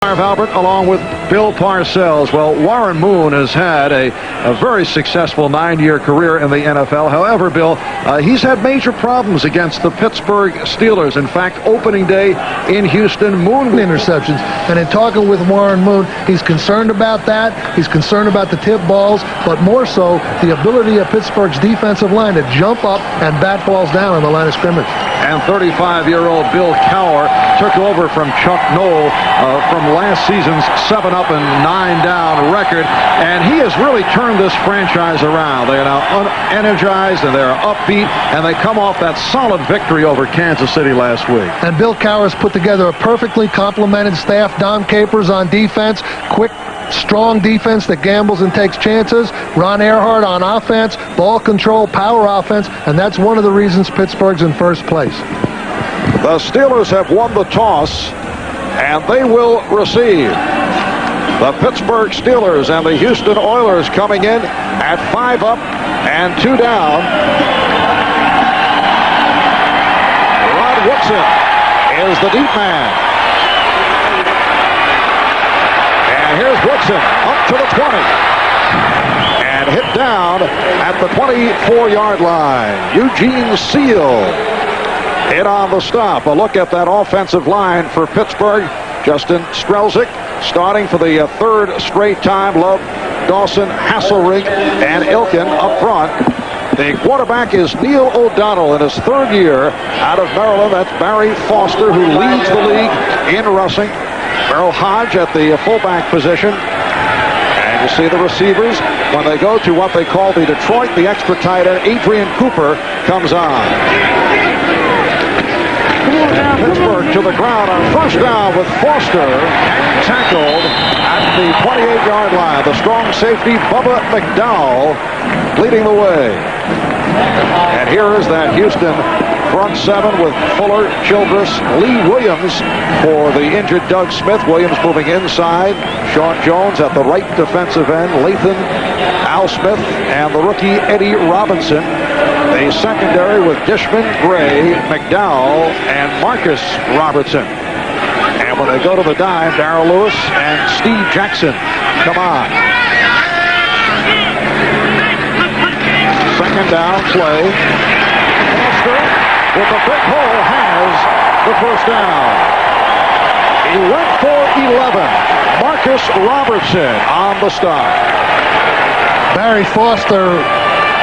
Albert, along with Bill Parcells. Well, Warren Moon has had a very successful 9-year career in the NFL. However, Bill, he's had major problems against the Pittsburgh Steelers. In fact, opening day in Houston, Moon interceptions. And in talking with Warren Moon, he's concerned about that. He's concerned about the tip balls, but more so the ability of Pittsburgh's defensive line to jump up and bat balls down on the line of scrimmage. And 35-year-old Bill Cowher took over from Chuck Noll from last season's 7-up and 9-down record, and he has really turned this franchise around. They are now energized and they're upbeat, and they come off that solid victory over Kansas City last week. And Bill Cowher has put together a perfectly complemented staff. Don Capers on defense, quick, strong defense that gambles and takes chances. Ron Earhart on offense, ball control, power offense, and that's one of the reasons Pittsburgh's in first place. The Steelers have won the toss, and they will receive. The Pittsburgh Steelers and the Houston Oilers coming in at 5 up and 2 down. Rod Woodson is the deep man. And here's Woodson up to the 20. And hit down at the 24-yard line. Eugene Seal in on the stop. A look at that offensive line for Pittsburgh. Justin Strelzik starting for the third straight time. Love, Dawson, Hasselring, and Ilkin up front. The quarterback is Neil O'Donnell in his third year out of Maryland. That's Barry Foster, who leads the league in rushing. Merrill Hodge at the fullback position. And you see the receivers when they go to what they call the Detroit, the extra tight end, Adrian Cooper comes on. And Pittsburgh to the ground on first down with Foster tackled at the 28-yard line. The strong safety, Bubba McDowell, leading the way. And here is that Houston front seven with Fuller, Childress, Lee Williams for the injured Doug Smith. Williams moving inside. Sean Jones at the right defensive end. Lathan, Al Smith, and the rookie Eddie Robinson. A secondary with Dishman, Gray, McDowell, and Marcus Robertson. And when they go to the dime, Darrell Lewis and Steve Jackson come on. Second down play. Foster with the big hole has the first down. He went for 11. Marcus Robertson on the stop. Barry Foster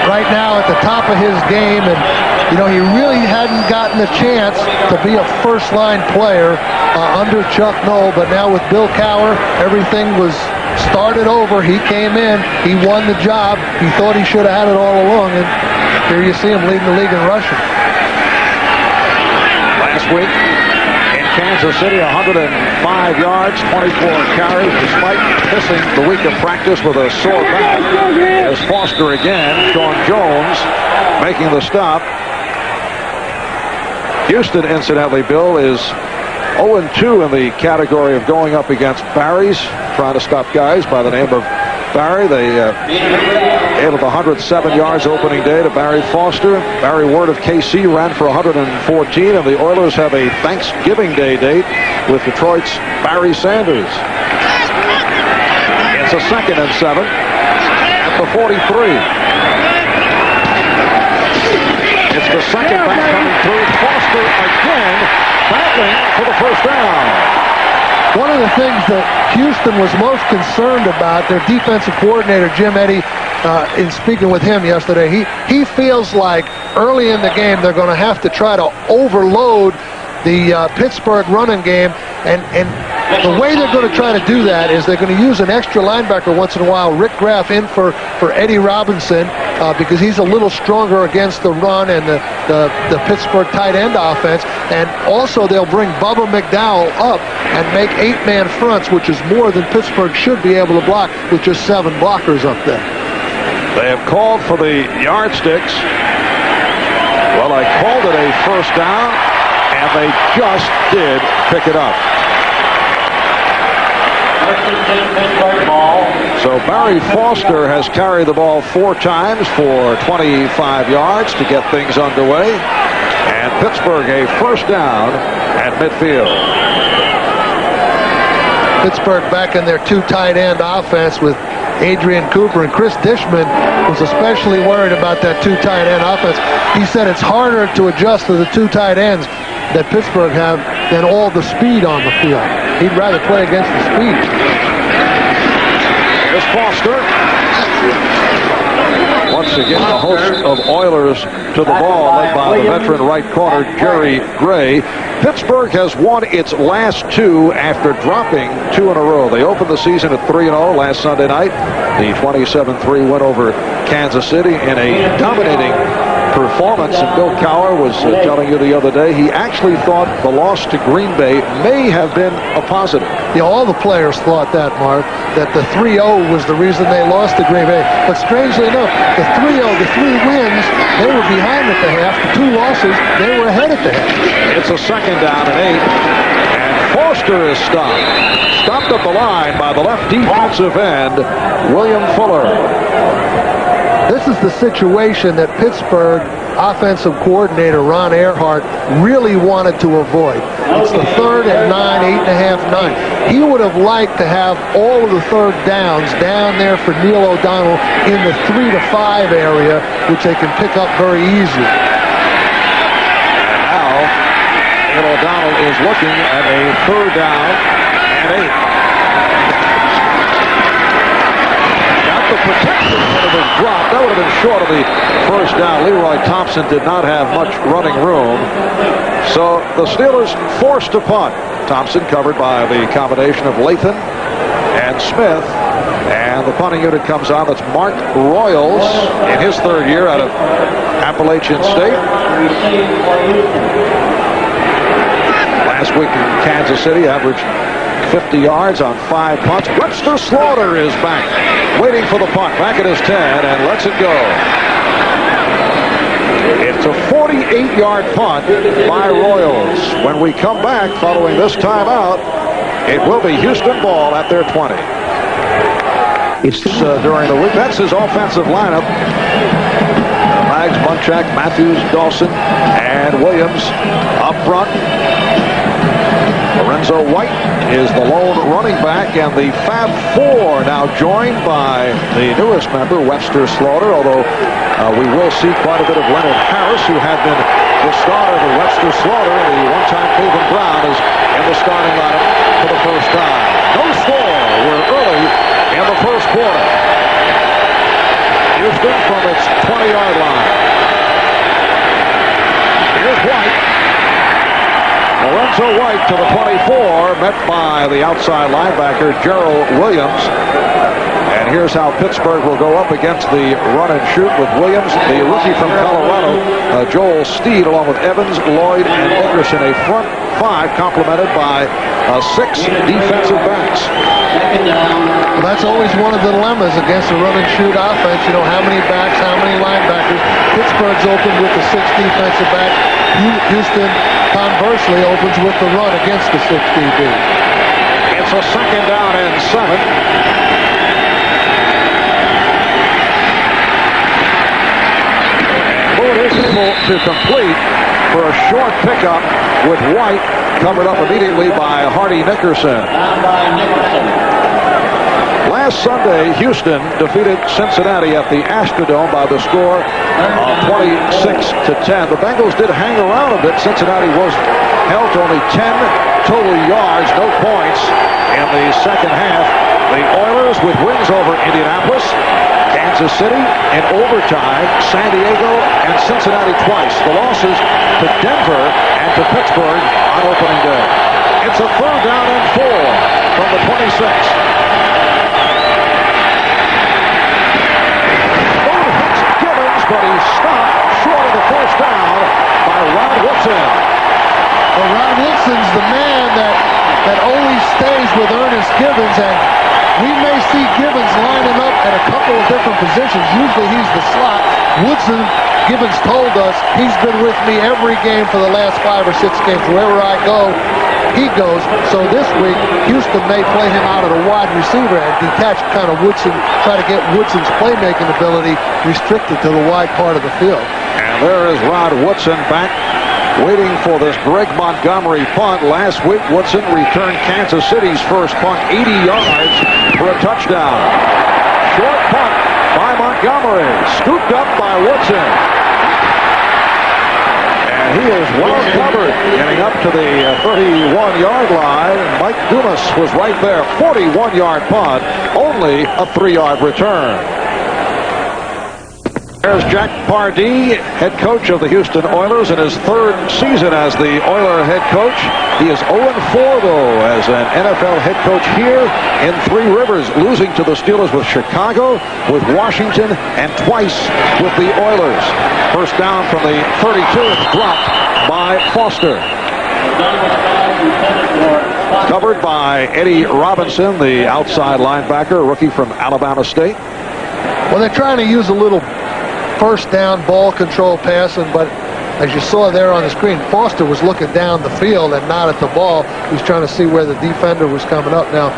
right now at the top of his game, and you know, he really hadn't gotten a chance to be a first-line player under Chuck Noll, but now with Bill Cowher, everything was started over. He came in, he won the job. He thought he should have had it all along, and here you see him leading the league in rushing. Last week in Kansas City, 105 yards, 24 carries, despite missing the week of practice with a sore back. As Foster again, Sean Jones making the stop. Houston, incidentally, Bill, is 0-2 in the category of going up against Barry's, trying to stop guys by the name of Barry. They added 107 yards opening day to Barry Foster. Barry Ward of KC ran for 114, and the Oilers have a Thanksgiving Day date with Detroit's Barry Sanders. It's a 2nd and 7 at the 43. It's the second back coming through. Foster again battling for the first down. One of the things that Houston was most concerned about, their defensive coordinator, Jim Eddy, in speaking with him yesterday, he feels like early in the game they're going to have to try to overload the Pittsburgh running game, and the way they're going to try to do that is they're going to use an extra linebacker once in a while. Rick Graff in for Eddie Robinson because he's a little stronger against the run and the Pittsburgh tight end offense. And also they'll bring Bubba McDowell up and make 8-man fronts, which is more than Pittsburgh should be able to block with just 7 blockers up there. They have called for the yardsticks. Well, I called it a first down, and they just did pick it up. So Barry Foster has carried the ball 4 times for 25 yards to get things underway. And Pittsburgh a first down at midfield. Pittsburgh back in their two tight end offense with Adrian Cooper, and Chris Dishman was especially worried about that two tight end offense. He said it's harder to adjust to the two tight ends that Pittsburgh have than all the speed on the field. He'd rather play against the speed. Here's Foster. Once again, the host of Oilers to the ball, led by the veteran right corner, Jerry Gray. Pittsburgh has won its last two after dropping two in a row. They opened the season at 3-0 last Sunday night. The 27-3 win over Kansas City in a dominating performance. And Bill Cowher was telling you the other day he actually thought the loss to Green Bay may have been a positive. Yeah, all the players thought that, Mark, that the 3-0 was the reason they lost to Green Bay. But strangely enough, the 3-0, the 3 wins, they were behind at the half. The 2 losses, they were ahead at the half. It's a second down and 8. And Foster is stopped. Stopped at the line by the left defensive end, William Fuller. This is the situation that Pittsburgh offensive coordinator Ron Earhart really wanted to avoid. It's the 3rd and 9, 8.5, 9. He would have liked to have all of the third downs down there for Neil O'Donnell in the 3 to 5 area, which they can pick up very easily. And now, Neil O'Donnell is looking at a 3rd down and 8. The protection would have been dropped. That would have been short of the first down. Leroy Thompson did not have much running room. So the Steelers forced to punt. Thompson covered by the combination of Lathan and Smith. And the punting unit comes on. That's Mark Royals in his 3rd year out of Appalachian State. Last week in Kansas City, averaged 50 yards on 5 punts. Webster Slaughter is back, waiting for the punt, back at his 10, and lets it go. It's a 48-yard punt by Royals. When we come back following this timeout, it will be Houston ball at their 20. It's during the week. That's his offensive lineup. Maggs, Munchak, Matthews, Dawson, and Williams up front. Lorenzo White is the lone running back, and the Fab Four now joined by the newest member, Webster Slaughter, although we will see quite a bit of Leonard Harris, who had been the starter. The Webster Slaughter, the one-time Cleveland Brown, is in the starting lineup for the first time. No score. We're early in the first quarter. Houston from its 20-yard line. Here's White. Lorenzo White to the 24, met by the outside linebacker, Gerald Williams. And here's how Pittsburgh will go up against the run and shoot with Williams, the rookie from Colorado, Joel Steed, along with Evans, Lloyd, and Nickerson. A front 5 complemented by 6 defensive backs. Well, that's always one of the dilemmas against a run and shoot offense. You know, how many backs, how many linebackers. Pittsburgh's open with the 6 defensive backs. Houston, conversely, opens with the run against the 6 DB. It's a second down and 7. Moon is able to complete for a short pickup with White covered up immediately by Hardy Nickerson. Last Sunday, Houston defeated Cincinnati at the Astrodome by the score of 26-10. The Bengals did hang around a bit. Cincinnati was held to only 10 total yards, no points in the second half. The Oilers with wins over Indianapolis, Kansas City in overtime, San Diego, and Cincinnati twice. The losses to Denver and to Pittsburgh on opening day. It's a 3rd down and 4 from the 26. But he's stopped short of the first down by Ron Woodson. Well, Ron Woodson,'s the man that always stays with Ernest Givens, and we may see Givens lining up at a couple of different positions. Usually he's the slot. Woodson, Givens told us, he's been with me every game for the last 5 or 6 games. Wherever I go, he goes. So this week, Houston may play him out of the wide receiver and detach kind of Woodson, try to get Woodson's playmaking ability restricted to the wide part of the field. And there is Rod Woodson back waiting for this Greg Montgomery punt. Last week, Woodson returned Kansas City's first punt 80 yards for a touchdown. Short punt by Montgomery, scooped up by Woodson. And he is well covered, getting up to the 31-yard line. Mike Dumas was right there. 41-yard punt, only a 3-yard return. There's Jack Pardee, head coach of the Houston Oilers in his third season as the Oiler head coach. He is 0-4, though, as an NFL head coach here in Three Rivers, losing to the Steelers with Chicago, with Washington, and twice with the Oilers. First down from the 32, it's dropped by Foster. Covered by Eddie Robinson, the outside linebacker, rookie from Alabama State. Well, they're trying to use a little first down ball control passing, but as you saw there on the screen, Foster was looking down the field and not at the ball. He was trying to see where the defender was coming up. Now,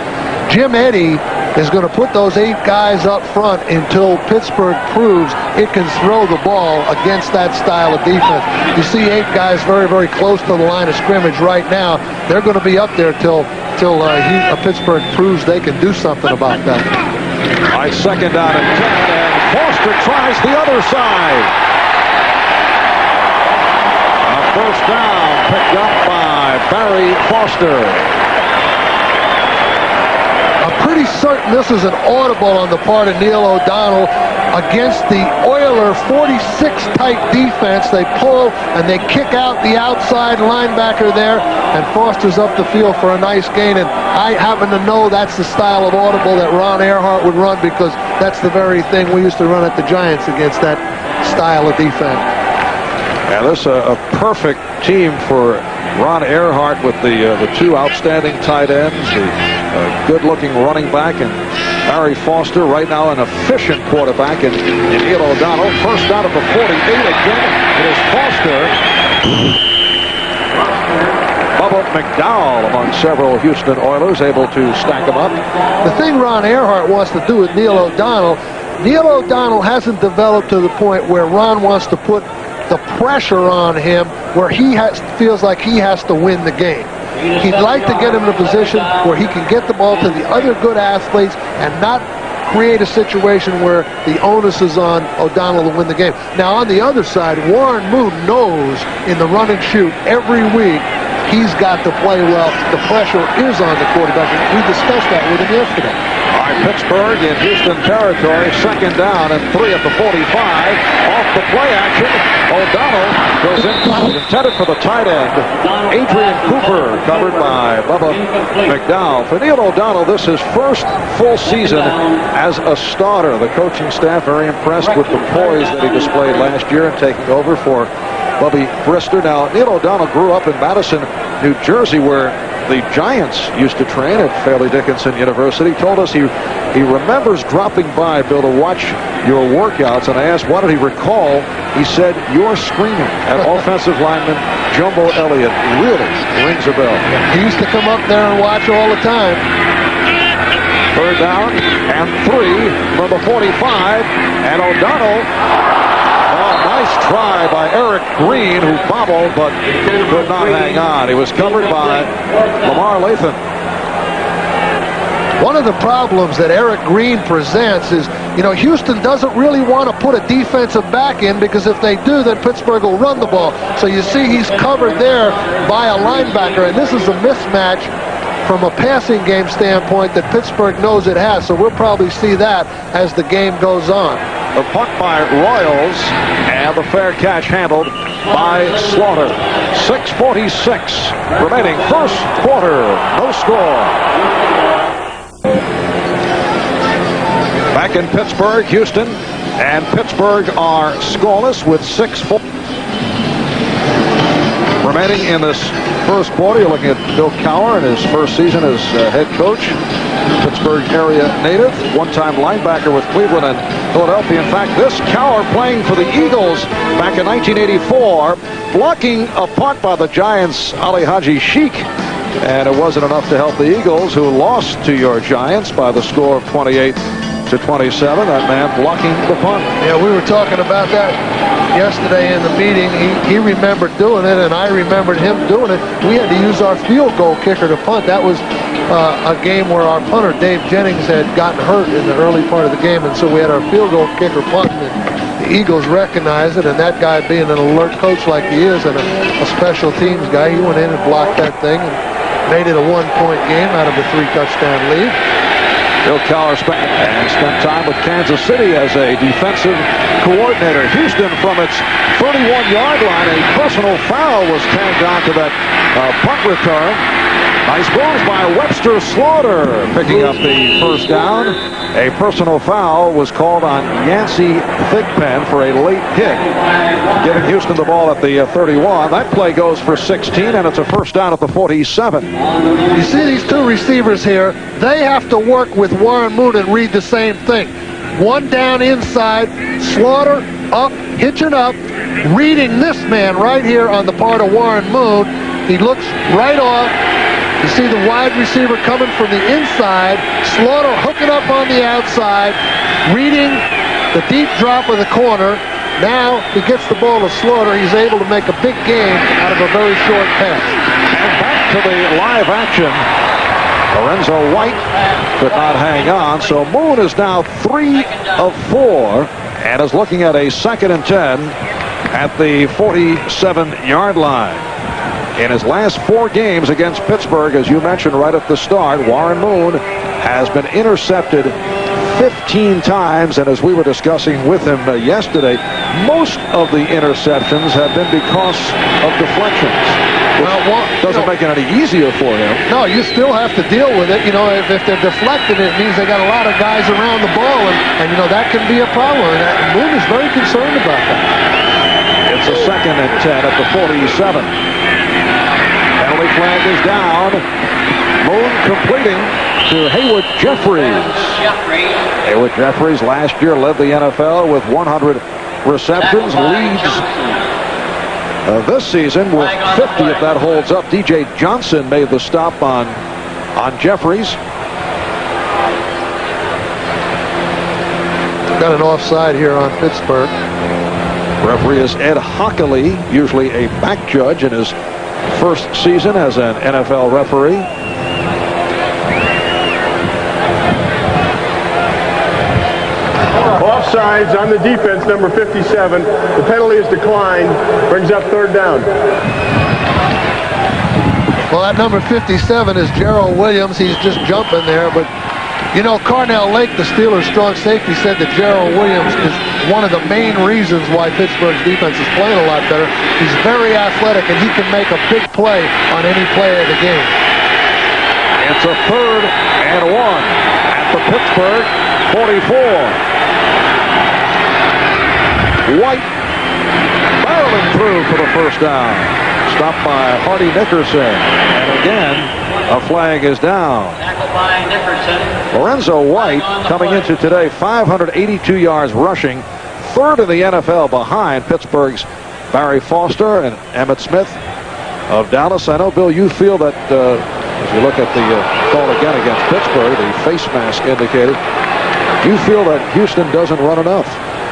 Jim Eddy is going to put those 8 guys up front until Pittsburgh proves it can throw the ball against that style of defense. You see 8 guys very, very close to the line of scrimmage right now. They're going to be up there till Pittsburgh proves they can do something about that. All right, second down and 10, and Foster tries the other side. A first down picked up by Barry Foster. I'm pretty certain this is an audible on the part of Neil O'Donnell against the Oiler 46-type defense. They pull and they kick out the outside linebacker there, and Foster's up the field for a nice gain. And I happen to know that's the style of audible that Ron Earhart would run, because that's the very thing we used to run at the Giants against that style of defense. Yeah, this is a perfect team for Ron Earhart with the 2 outstanding tight ends, the good-looking running back, and Barry Foster, right now an efficient quarterback, and Neil O'Donnell. First down at the 48 again. It is Foster. Bubba McDowell among several Houston Oilers able to stack them up. The thing Ron Earhart wants to do with Neil O'Donnell hasn't developed to the point where Ron wants to put the pressure on him where he feels like he has to win the game. He'd like to get him in a position where he can get the ball to the other good athletes and not create a situation where the onus is on O'Donnell to win the game. Now, on the other side, Warren Moon knows in the run and shoot every week he's got to play well. The pressure is on the quarterback. We discussed that with him yesterday. All right, Pittsburgh in Houston territory, second down and 3 at the 45. Off the play action, O'Donnell goes in, intended for the tight end. Adrian Cooper covered by Bubba McDowell. For Neil O'Donnell, this is his first full season as a starter. The coaching staff very impressed with the poise that he displayed last year in taking over for Bubby Brister. Now, Neil O'Donnell grew up in Madison, New Jersey, where the Giants used to train at Fairleigh Dickinson University. Told us he remembers dropping by, Bill, to watch your workouts, and I asked what did he recall. He said your screaming at offensive lineman Jumbo Elliott really rings a bell. He used to come up there and watch all the time. Third down and 3 from the 45, and O'Donnell. Nice try by Eric Green, who bobbled but could not hang on. He was covered by Lamar Lathan. One of the problems that Eric Green presents is, Houston doesn't really want to put a defensive back in, because if they do, then Pittsburgh will run the ball. So you see he's covered there by a linebacker, and this is a mismatch from a passing game standpoint that Pittsburgh knows it has. So we'll probably see that as the game goes on. The punt by Royals, and the fair catch handled by Slaughter. 6:46 remaining, first quarter, no score. Back in Pittsburgh, Houston, and Pittsburgh are scoreless with 6-4 remaining in this first quarter. You're looking at Bill Cowher in his first season as head coach. Pittsburgh area native, one-time linebacker with Cleveland and Philadelphia. In fact, this Cowher playing for the Eagles back in 1984, blocking a punt by the Giants' Ali Haji Sheik. And it wasn't enough to help the Eagles, who lost to your Giants by the score of 28 to 27. That man blocking the punt. Yeah, we were talking about that yesterday in the meeting. He remembered doing it, and I remembered him doing it. We had to use our field goal kicker to punt. That was a game where our punter, Dave Jennings, had gotten hurt in the early part of the game, and so we had our field goal kicker punting. And the Eagles recognized it, and that guy, being an alert coach like he is and a special teams guy, he went in and blocked that thing and made it a one-point game out of a 3-touchdown lead. Bill Cowher spent time with Kansas City as a defensive coordinator. Houston, from its 31-yard line, a personal foul was tagged onto that punt return. Nice moves by Webster Slaughter, picking up the first down. A personal foul was called on Yancey Thigpen for a late hit, giving Houston the ball at the 31. That play goes for 16, and it's a first down at the 47. You see these two receivers here, they have to work with Warren Moon and read the same thing. One down inside, Slaughter up, hitching up, reading this man right here on the part of Warren Moon. He looks right off. You see the wide receiver coming from the inside, Slaughter hooking up on the outside, reading the deep drop of the corner. Now he gets the ball to Slaughter. He's able to make a big game out of a very short pass. And back to the live action. Lorenzo White could not hang on, so Moon is now 3 of 4 and is looking at a 2nd and 10 at the 47-yard line. In his last 4 games against Pittsburgh, as you mentioned right at the start, Warren Moon has been intercepted 15 times, and as we were discussing with him yesterday, most of the interceptions have been because of deflections. Well, doesn't make it any easier for him. No, you still have to deal with it. You know, if they're deflecting, it means they got a lot of guys around the ball, and you know, that can be a problem. And Moon is very concerned about that. It's a 2nd and 10 at the 47. Penalty flag is down. Moon completing to Haywood Jeffries. Haywood Jeffries last year led the NFL with 100 receptions, leads this season with 50 if that holds up. DJ Johnson made the stop on Jeffries. Got an offside here on Pittsburgh. Referee is Ed Hockley, usually a back judge in his first season as an NFL referee. Offsides on the defense, number 57. The penalty is declined, brings up 3rd down. Well, that number 57 is Gerald Williams. He's just jumping there, but you know, Carnell Lake, the Steelers' strong safety, said that Gerald Williams is one of the main reasons why Pittsburgh's defense is playing a lot better. He's very athletic, and he can make a big play on any play of the game. It's a 3rd and 1 at the Pittsburgh 44. White barreling through for the first down. Stopped by Hardy Nickerson. And again, a flag is down. Lorenzo White coming into today 582 yards rushing, 3rd in the NFL behind Pittsburgh's Barry Foster and Emmitt Smith of Dallas. I know, Bill, you feel that as you look at the call again against Pittsburgh, the face mask indicated, you feel that Houston doesn't run enough.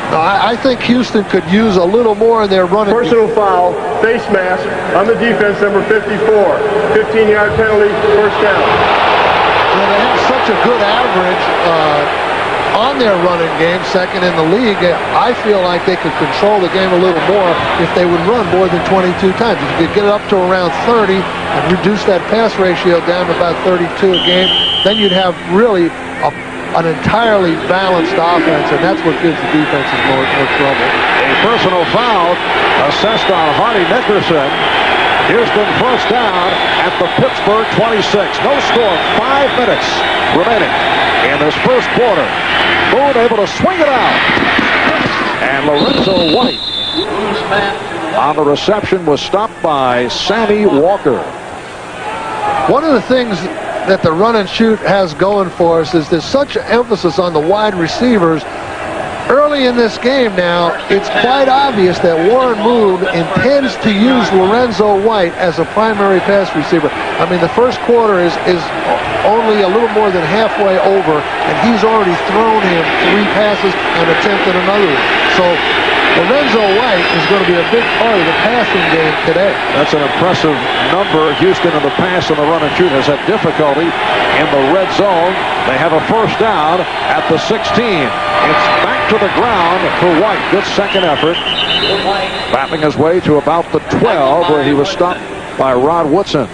No, I think Houston could use a little more in their running. Personal foul, face mask on the defense, number 54. 15-yard penalty, 1st down. You know, they have such a good average on their running game, 2nd in the league. I feel like they could control the game a little more if they would run more than 22 times. If you could get it up to around 30 and reduce that pass ratio down to about 32 a game, then you'd have really an entirely balanced offense, and that's what gives the defenses more trouble. A personal foul assessed on Hardy Nickerson. Houston first down at the Pittsburgh 26. No score, 5 minutes remaining in this first quarter. Moon able to swing it out. And Lorenzo White on the reception was stopped by Sammy Walker. One of the things that the run and shoot has going for us is there's such an emphasis on the wide receivers early in this game now, it's quite obvious that Warren Moon intends to use Lorenzo White as a primary pass receiver. I mean, the first quarter is only a little more than halfway over, and he's already thrown him 3 passes and attempted another one. So Lorenzo White is going to be a big part of the passing game today. That's an impressive number. Houston in the pass and the run and shoot has had difficulty in the red zone. They have a first down at the 16. It's back to the ground for White. Good second effort. Battling his way to about the 12 where he was stopped by Rod Woodson.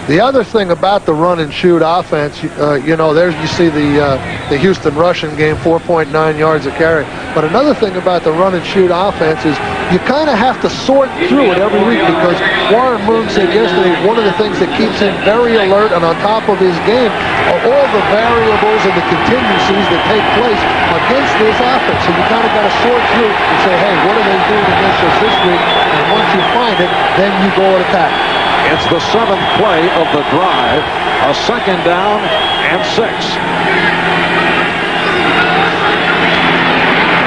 The other thing about the run and shoot offense, you know, there you see the Houston rushing game, 4.9 yards a carry. But another thing about the run and shoot offense is you kind of have to sort through it every week, because Warren Moon said yesterday one of the things that keeps him very alert and on top of his game are all the variables and the contingencies that take place against this offense. So you kind of got to sort through and say, hey, what are they doing against us this week? And once you find it, then you go and attack. It's the 7th play of the drive, a second down and 6.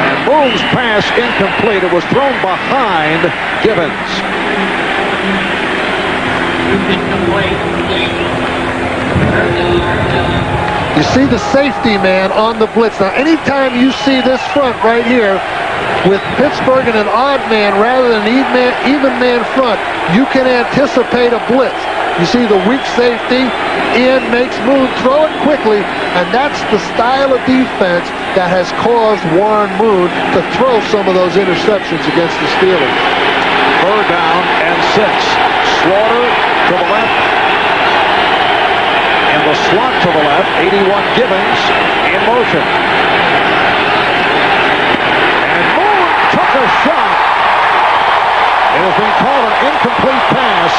And Moon's pass incomplete. It was thrown behind Gibbons. You see the safety man on the blitz. Now, anytime you see this front right here, with Pittsburgh in an odd man rather than an even man front, you can anticipate a blitz. You see the weak safety, Ian makes Moon throw it quickly, and that's the style of defense that has caused Warren Moon to throw some of those interceptions against the Steelers. 3rd down and 6. Slaughter to the left. In the slot to the left, 81 Gibbons in motion. A shot. It has been called an incomplete pass.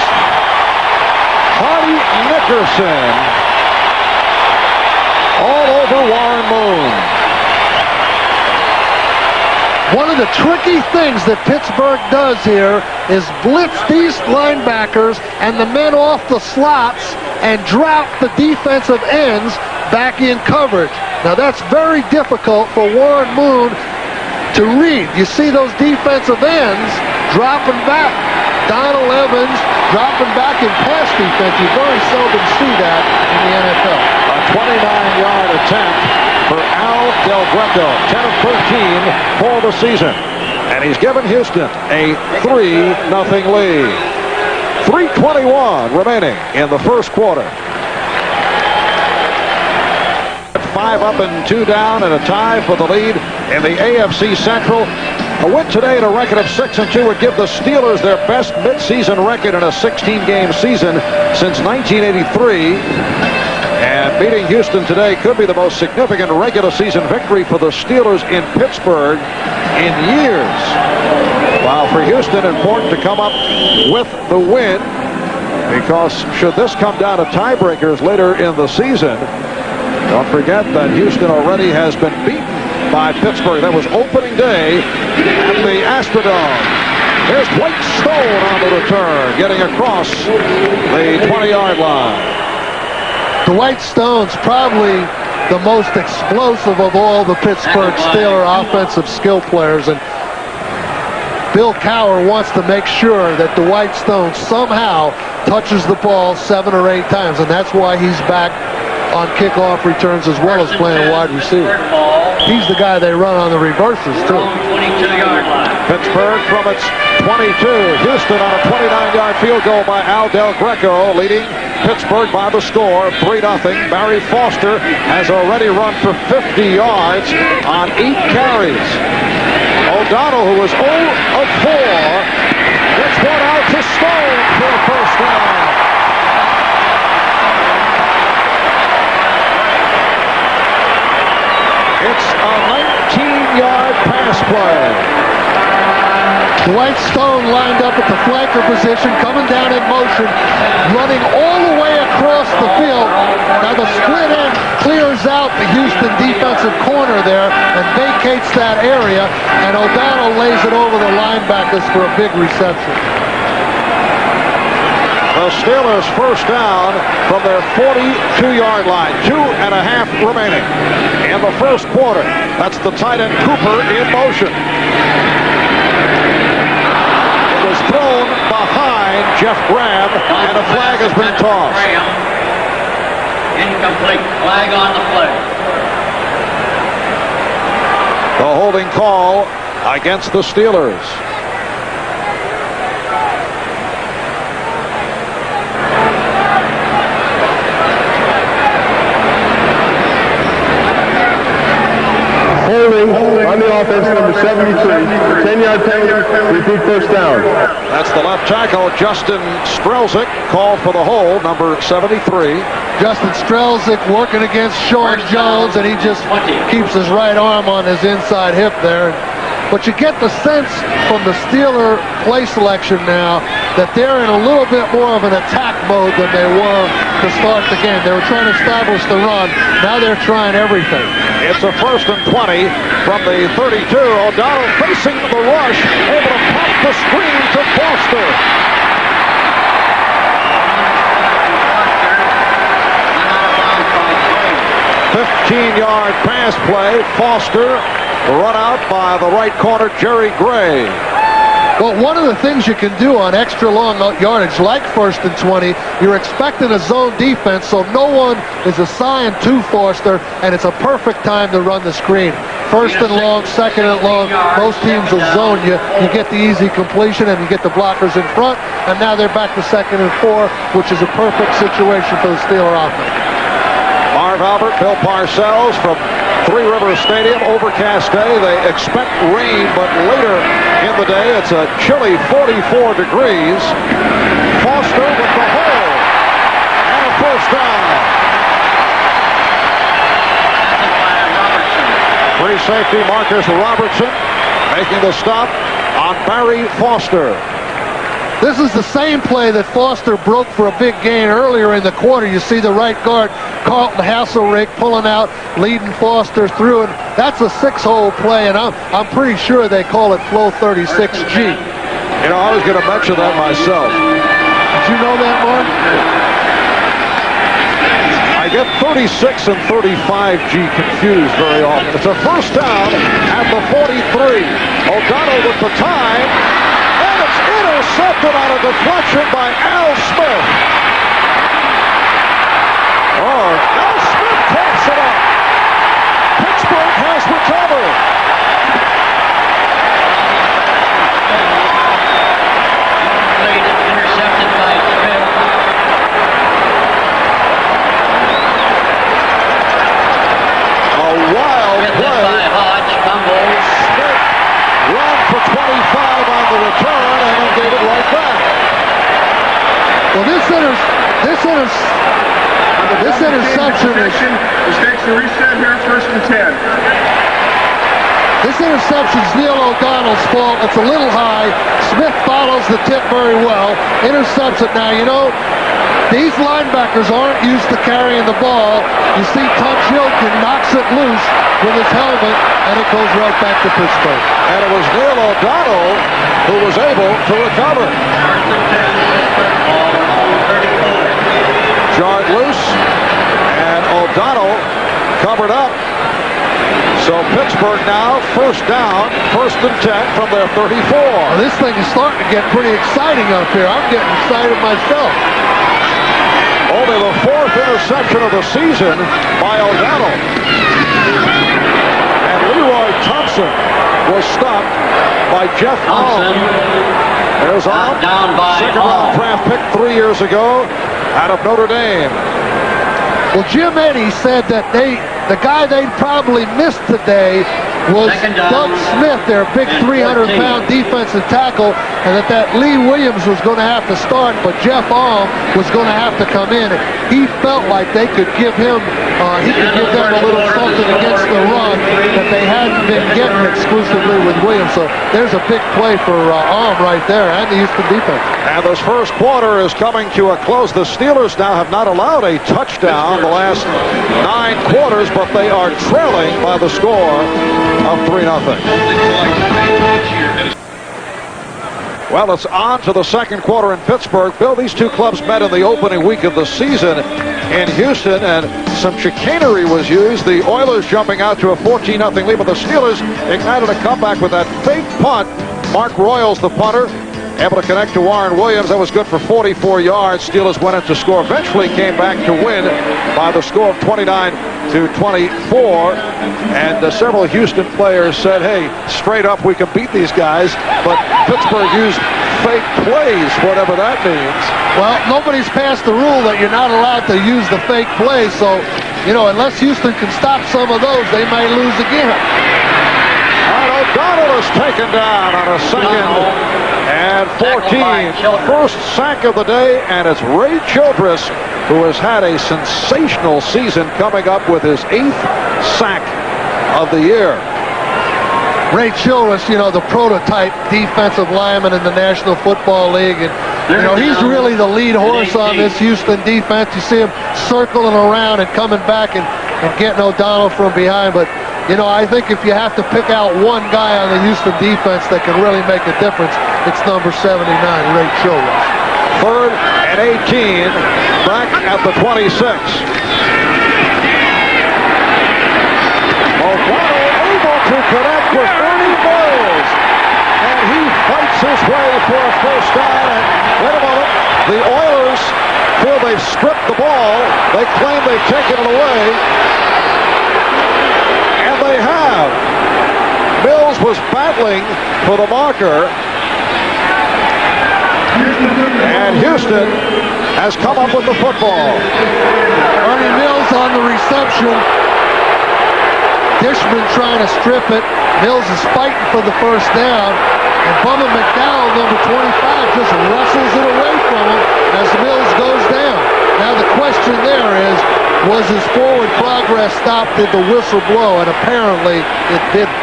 Hardy Nickerson all over Warren Moon. One of the tricky things that Pittsburgh does here is blitz these linebackers and the men off the slots and drop the defensive ends back in coverage. Now that's very difficult for Warren Moon to read. You see those defensive ends dropping back. Donald Evans dropping back in pass defense. You very seldom see that in the NFL. A 29-yard attempt for Al Del Greco. 10 of 13 for the season. And he's given Houston a 3-0 lead. 3:21 remaining in the first quarter. 5 up and 2 down, and a tie for the lead in the AFC Central. A win today at a record of 6-2 would give the Steelers their best midseason record in a 16-game season since 1983. And beating Houston today could be the most significant regular season victory for the Steelers in Pittsburgh in years. While for Houston, important to come up with the win, because should this come down to tiebreakers later in the season, don't forget that Houston already has been beaten by Pittsburgh. That was opening day at the Astrodome. Here's Dwight Stone on the return, getting across the 20-yard line. Dwight Stone's probably the most explosive of all the Pittsburgh Steelers offensive skill players, and Bill Cowher wants to make sure that Dwight Stone somehow touches the ball 7 or 8 times, and that's why he's back on kickoff returns as well as playing wide receiver. He's the guy they run on the reverses, too. 22-yard line. Pittsburgh from its 22. Houston on a 29-yard field goal by Al Del Greco, leading Pittsburgh by the score, 3-0. Barry Foster has already run for 50 yards on 8 carries. O'Donnell, who was 0 of 4, gets one out to Stone for the first down. It's a 19-yard pass play. Dwight Stone lined up at the flanker position, coming down in motion, running all the way across the field. Now the split end clears out the Houston defensive corner there and vacates that area, and O'Donnell lays it over the linebackers for a big reception. The Steelers first down from their 42-yard line. 2.5 remaining in the first quarter. That's the tight end Cooper in motion. It was thrown behind Jeff Graham, and a flag has been tossed. Incomplete. Flag on the play. The holding call against the Steelers. Holding on the offense, number 73. 10-yard penalty, repeat first down. That's the left tackle, Justin Strelzik, called for the hold, number 73. Justin Strelzik working against Sean Jones, and he just keeps his right arm on his inside hip there. But you get the sense from the Steeler play selection now that they're in a little bit more of an attack mode than they were to start the game. They were trying to establish the run. Now they're trying everything. It's a 1st and 20 from the 32. O'Donnell facing the rush, able to pop the screen to Foster. 15-yard pass play. Foster run out by the right corner, Jerry Gray. Well, one of the things you can do on extra long yardage, like 1st and 20, you're expecting a zone defense, so no one is assigned to Foster, and it's a perfect time to run the screen. 1st and long, 2nd and long, most teams will zone you. You get the easy completion, and you get the blockers in front, and now they're back to 2nd and 4, which is a perfect situation for the Steeler offense. Marv Albert, Bill Parcells from Three Rivers Stadium, overcast day. They expect rain, but later in the day, it's a chilly 44 degrees. Foster with the hold, and a first down. Free safety Marcus Robertson making the stop on Barry Foster. This is the same play that Foster broke for a big gain earlier in the quarter. You see the right guard, Carlton Hasselrick, pulling out, leading Foster through, and that's a 6-hole play, and I'm pretty sure they call it Flow 36G. You know, I was going to mention that myself. Did you know that, Mark? I get 36 and 35G confused very often. It's a first down at the 43. O'Donnell with the time. It's intercepted on a deflection by Al Smith. Oh, Al Smith taps it up. Pittsburgh has recovered. Intercepted by Smith. A wild play. By Hodge, fumbles. Smith ran for 25 on the return and then gave it right back. Well, this interception is... Mistakes to reset here, 1st and 10. This interception's Neil O'Donnell's fault. It's a little high. Smith follows the tip very well. Intercepts it. Now, you know, these linebackers aren't used to carrying the ball. You see Tunch Hilton knocks it loose with his helmet, and it goes right back to Pittsburgh. And it was Neil O'Donnell who was able to recover. Jarred loose, and O'Donnell covered up. So Pittsburgh now first down, 1st and 10 from their 34. Well, this thing is starting to get pretty exciting up here. I'm getting excited myself. Only the 4th interception of the season by O'Donnell. And Leroy Thompson was stopped by Jeff Allen. There's Allen, down by 2nd-round draft pick 3 years ago out of Notre Dame. Well, Jim Eddy said that the guy they'd probably missed today was Doug Smith, their big 300-pound defensive tackle, and that Lee Williams was going to have to start, but Jeff Alm was going to have to come in. He felt like they could give him, he could give them a little something against the run that they hadn't been getting exclusively with Williams. So there's a big play for Alm right there and the Houston defense. And this first quarter is coming to a close. The Steelers now have not allowed a touchdown the last 9 quarters, but they are trailing by the score of 3-0. Well, it's on to the second quarter in Pittsburgh. Bill, these two clubs met in the opening week of the season in Houston, and some chicanery was used. The Oilers jumping out to a 14-0 lead, but the Steelers ignited a comeback with that fake punt. Mark Royals, the punter, able to connect to Warren Williams. That was good for 44 yards. Steelers went in to score. Eventually came back to win by the score of 29-24. And several Houston players said, hey, straight up, we can beat these guys. But Pittsburgh used fake plays, whatever that means. Well, nobody's passed the rule that you're not allowed to use the fake plays. So, you know, unless Houston can stop some of those, they may lose again. O'Donnell is taken down on a second and 14. First sack of the day, and it's Ray Childress, who has had a sensational season, coming up with his 8th sack of the year. Ray Childress, you know, the prototype defensive lineman in the National Football League. And, you know, he's really the lead horse on this Houston defense. You see him circling around and coming back and getting O'Donnell from behind. But, you know, I think if you have to pick out one guy on the Houston defense that can really make a difference, it's number 79, Ray Childress. 3rd and 18, back at the 26. O'Donnell able to connect with Ernie Mills, and he fights his way for a first down. And wait a moment, the Oilers feel they've stripped the ball. They claim they've taken it away. They have. Mills was battling for the marker, and Houston has come up with the football. Ernie Mills on the reception. Dishman trying to strip it. Mills is fighting for the first down, and Bubba McDowell, number 25, just wrestles it away from him as Mills goes down. Now the question there is, was his forward progress stopped? Did the whistle blow? And apparently it didn't.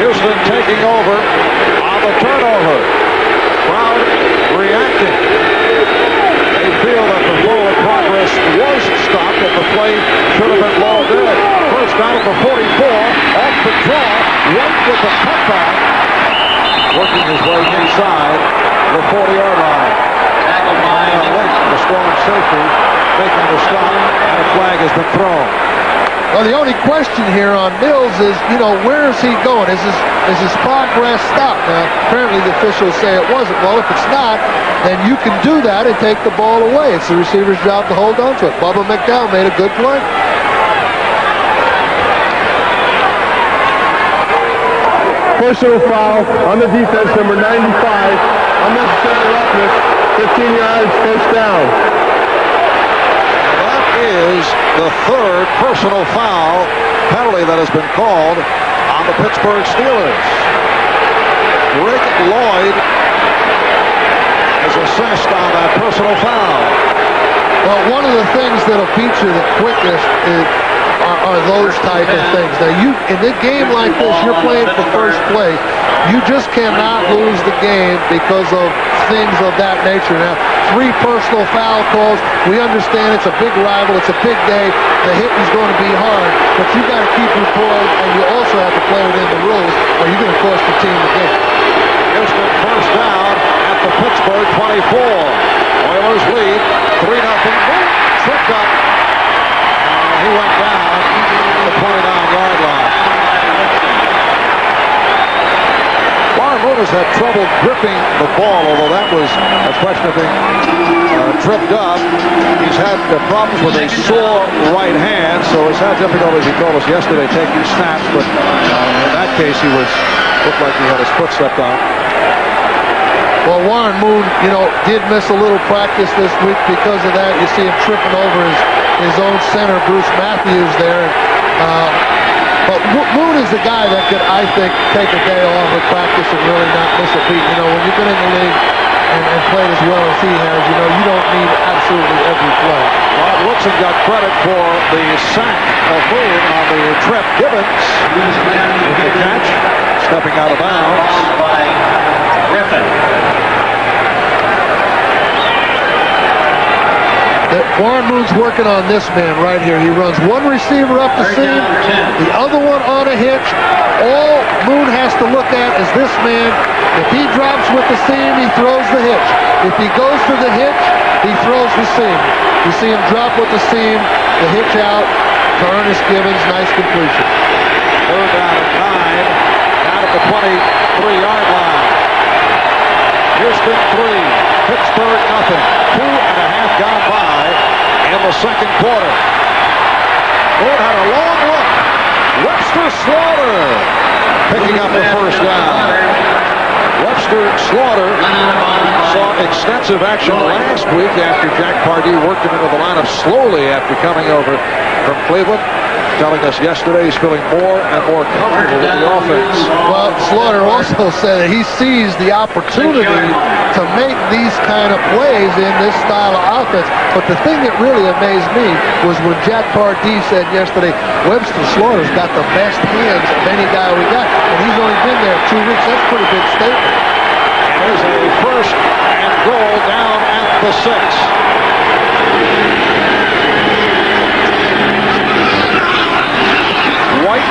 Houston taking over on the turnover. Crowd reacting. They feel that the forward progress was stopped and the play should have been ball dead. First down at the 44, off the draw, right with the cutback, working his way inside the 40-yard line. The strong safety making the stop, and a flag has been thrown. Well, the only question here on Mills is, you know, where is he going? Is his progress stopped? Now, apparently the officials say it wasn't. Well, if it's not, then you can do that and take the ball away. It's the receiver's job to hold on to it. Bubba McDowell made a good play. Personal foul on the defense, number 95. Unnecessary roughness, 15 yards, first down. That is the 3rd personal foul penalty that has been called on the Pittsburgh Steelers. Rick Lloyd is assessed on that personal foul. Well, one of the things that'll feature the quickest are those type of things. Now, in a game like this, you're playing for first place. You just cannot lose the game because of things of that nature. Now, 3 personal foul calls. We understand it's a big rival. It's a big day. The hit is going to be hard, but you got to keep your poise, and you also have to play within the rules, or you're going to cost the team the game. Houston first down at the Pittsburgh 24. Oilers lead 3-0. Tripped up. He went down the 29-yard line. Warren Moon has had trouble gripping the ball, although that was a question of being tripped up. He's had problems with a sore right hand, so he's had difficulties, he told us yesterday, taking snaps, but in that case he looked like he had his foot stepped on. Well, Warren Moon, you know, did miss a little practice this week because of that. You see him tripping over his own center, Bruce Matthews, there. But Moon is the guy that could, I think, take a day off of practice and really not miss a beat. You know, when you've been in the league and played as well as he has, you know, you don't need absolutely every play. Well, Woodson got credit for the sack of Moon on the trip. Gibbons with the catch, stepping out of bounds. By Griffin. Warren Moon's working on this man right here. He runs one receiver up the seam, the other one on a hitch. All Moon has to look at is this man. If he drops with the seam, he throws the hitch. If he goes for the hitch, he throws the seam. You see him drop with the seam, the hitch out, to Ernest Gibbons, nice completion. Third down at 9, down at the 23-yard line. Houston 3, Pittsburgh nothing. 2.5 gone by in the second quarter. Moon had a long look. Webster Slaughter picking up the first down. Webster Slaughter saw extensive action last week after Jack Pardee worked him into the lineup slowly after coming over from Cleveland. Telling us yesterday he's feeling more and more comfortable with the offense. Well, Slaughter also said that he sees the opportunity to make these kind of plays in this style of offense. But the thing that really amazed me was when Jack Pardee said yesterday, Webster Slaughter's got the best hands of any guy we got. And he's only been there 2 weeks. That's a pretty big statement. There's a first and goal down at the 6. White.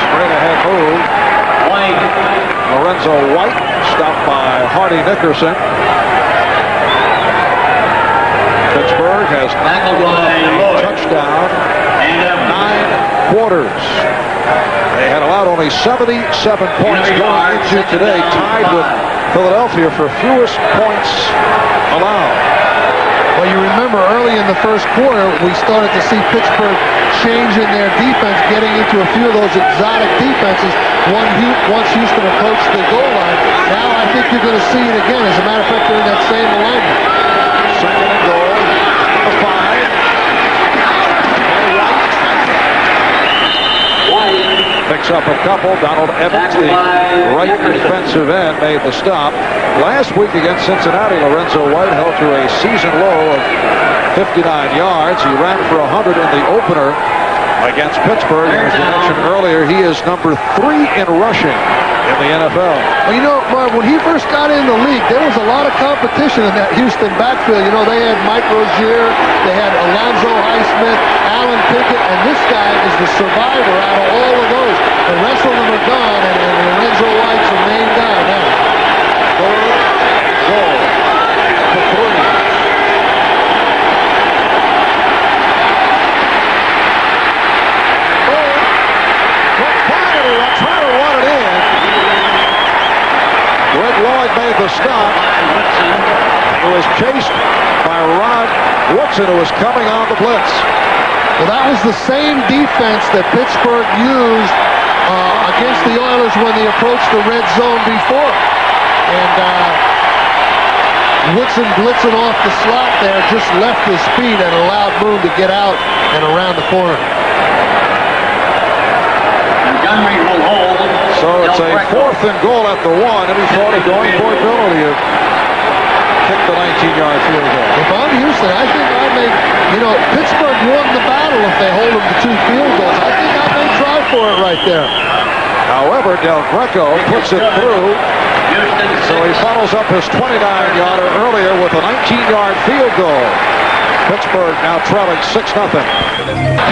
Straight ahead move. Lorenzo White stopped by Hardy Nickerson. Pittsburgh has a touchdown in 9 quarters. They had allowed only 77 points going into today, tied with Philadelphia for fewest points allowed. Well, you remember early in the first quarter, we started to see Pittsburgh changing their defense, getting into a few of those exotic defenses once Houston approached the goal line. Now I think you're going to see it again. As a matter of fact, they're in that same alignment. Second and goal, a 5. Picks up a couple. Donald Evans, the right defensive end, made the stop. Last week against Cincinnati, Lorenzo White held to a season low of 59 yards. He ran for 100 in the opener against Pittsburgh. As we mentioned earlier, he is number 3 in rushing in the NFL. Well, you know, Marv, when he first got in the league, there was a lot of competition in that Houston backfield. You know, they had Mike Rozier, they had Alonzo Highsmith, Alan Pickett, and this guy is the survivor out of all of those. The rest of them are gone, and Lorenzo White's the main guy now. Third and goal for 3. Trying to run it in. Greg Lloyd made the stop. He was chased by Rod Woodson, who was coming on the blitz. Well, that was the same defense that Pittsburgh used against the Oilers when they approached the red zone before. And Woodson blitzing off the slot there just left his speed and allowed Moon to get out and around the corner. Montgomery will hold. So it's a 4th and goal at the 1, and he thought of going for a penalty to kick the 19-yard field goal. If I'm Houston, I think I may, you know, Pittsburgh won the battle if they hold them to 2 field goals. I think I may try for it right there. However, Del Greco puts it through, so he follows up his 29-yarder earlier with a 19-yard field goal. Pittsburgh now trailing 6-0.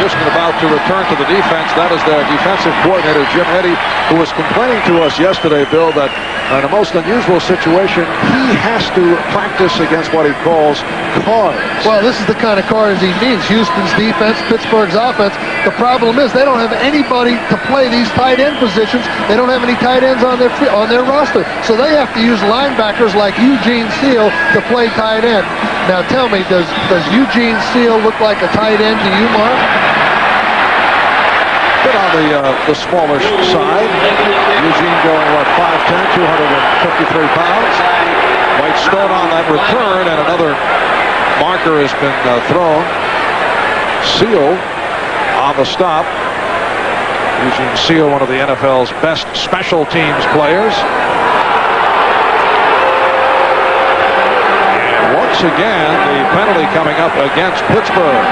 Houston about to return to the defense. That is their defensive coordinator, Jim Eddy, who was complaining to us yesterday, Bill, that in a most unusual situation, he has to practice against what he calls cards. Well, this is the kind of cards he needs. Houston's defense, Pittsburgh's offense. The problem is they don't have anybody to play these tight end positions. They don't have any tight ends on their roster. So they have to use linebackers like Eugene Seal to play tight end. Now tell me, does Eugene Seal look like a tight end to you, Mark? Bit on the smallish side. Eugene going, 5'10", 253 pounds. White Stone on that return, and another marker has been thrown. Seal on the stop. Eugene Seal, one of the NFL's best special teams players. Once again, the penalty coming up against Pittsburgh.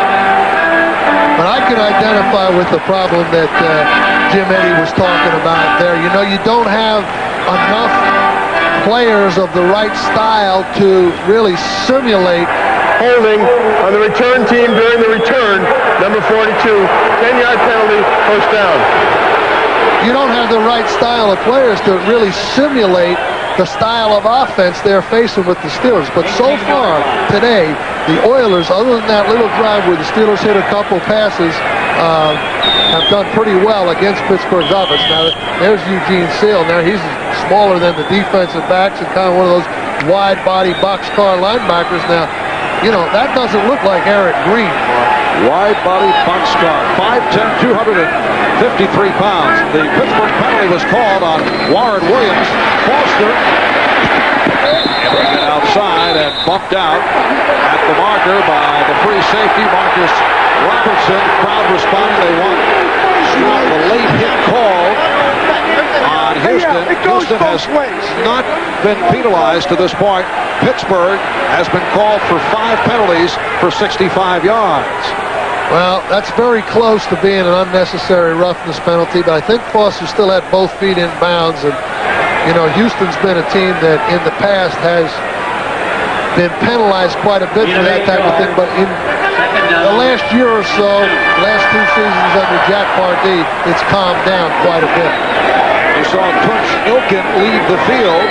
But I can identify with the problem that Jim Eddy was talking about there. You know, you don't have enough players of the right style to really simulate. Holding on the return team during the return, number 42, 10-yard penalty, first down. You don't have the right style of players to really simulate the style of offense they're facing with the Steelers. But so far today, the Oilers, other than that little drive where the Steelers hit a couple passes, have done pretty well against Pittsburgh's offense. Now, there's Eugene Seal. Now, he's smaller than the defensive backs and kind of one of those wide-body boxcar linebackers. Now, you know, that doesn't look like Eric Green. Wide-body boxcar, 5'10", 253 pounds. The Pittsburgh penalty was called on Warren Williams. Foster it outside and bumped out at the marker by the free safety, Marcus Robertson. Crowd responding. They want the late hit call on Houston. Houston has not been penalized to this point. Pittsburgh has been called for 5 penalties for 65 yards. Well, that's very close to being an unnecessary roughness penalty, but I think Foster still had both feet in bounds. And, you know, Houston's been a team that in the past has been penalized quite a bit for that type of thing, but in the last year or so, last 2 seasons under Jack Pardee, it's calmed down quite a bit. We saw Tunch Ilkin leave the field.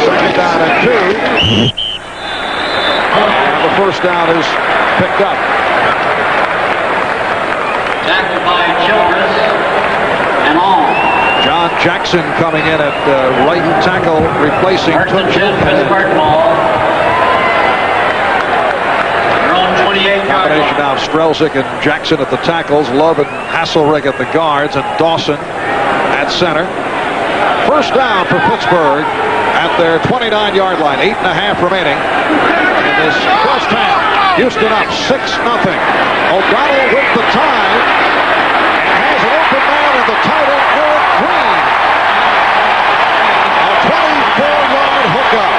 Second down and 2. And the first down is picked up. Tackled by Childress and all. John Jackson coming in at right tackle, replacing Tunch Ilkin. Pittsburgh ball. Their own 28-yard Combination now of Strelzik and Jackson at the tackles, Love and Hasselrig at the guards, and Dawson at center. First down for Pittsburgh at their 29-yard line. 8.5 remaining in this first half. Houston up 6-0. O'Donnell with the time and has an open man in the tight end, Eric Green. A 24-yard hookup.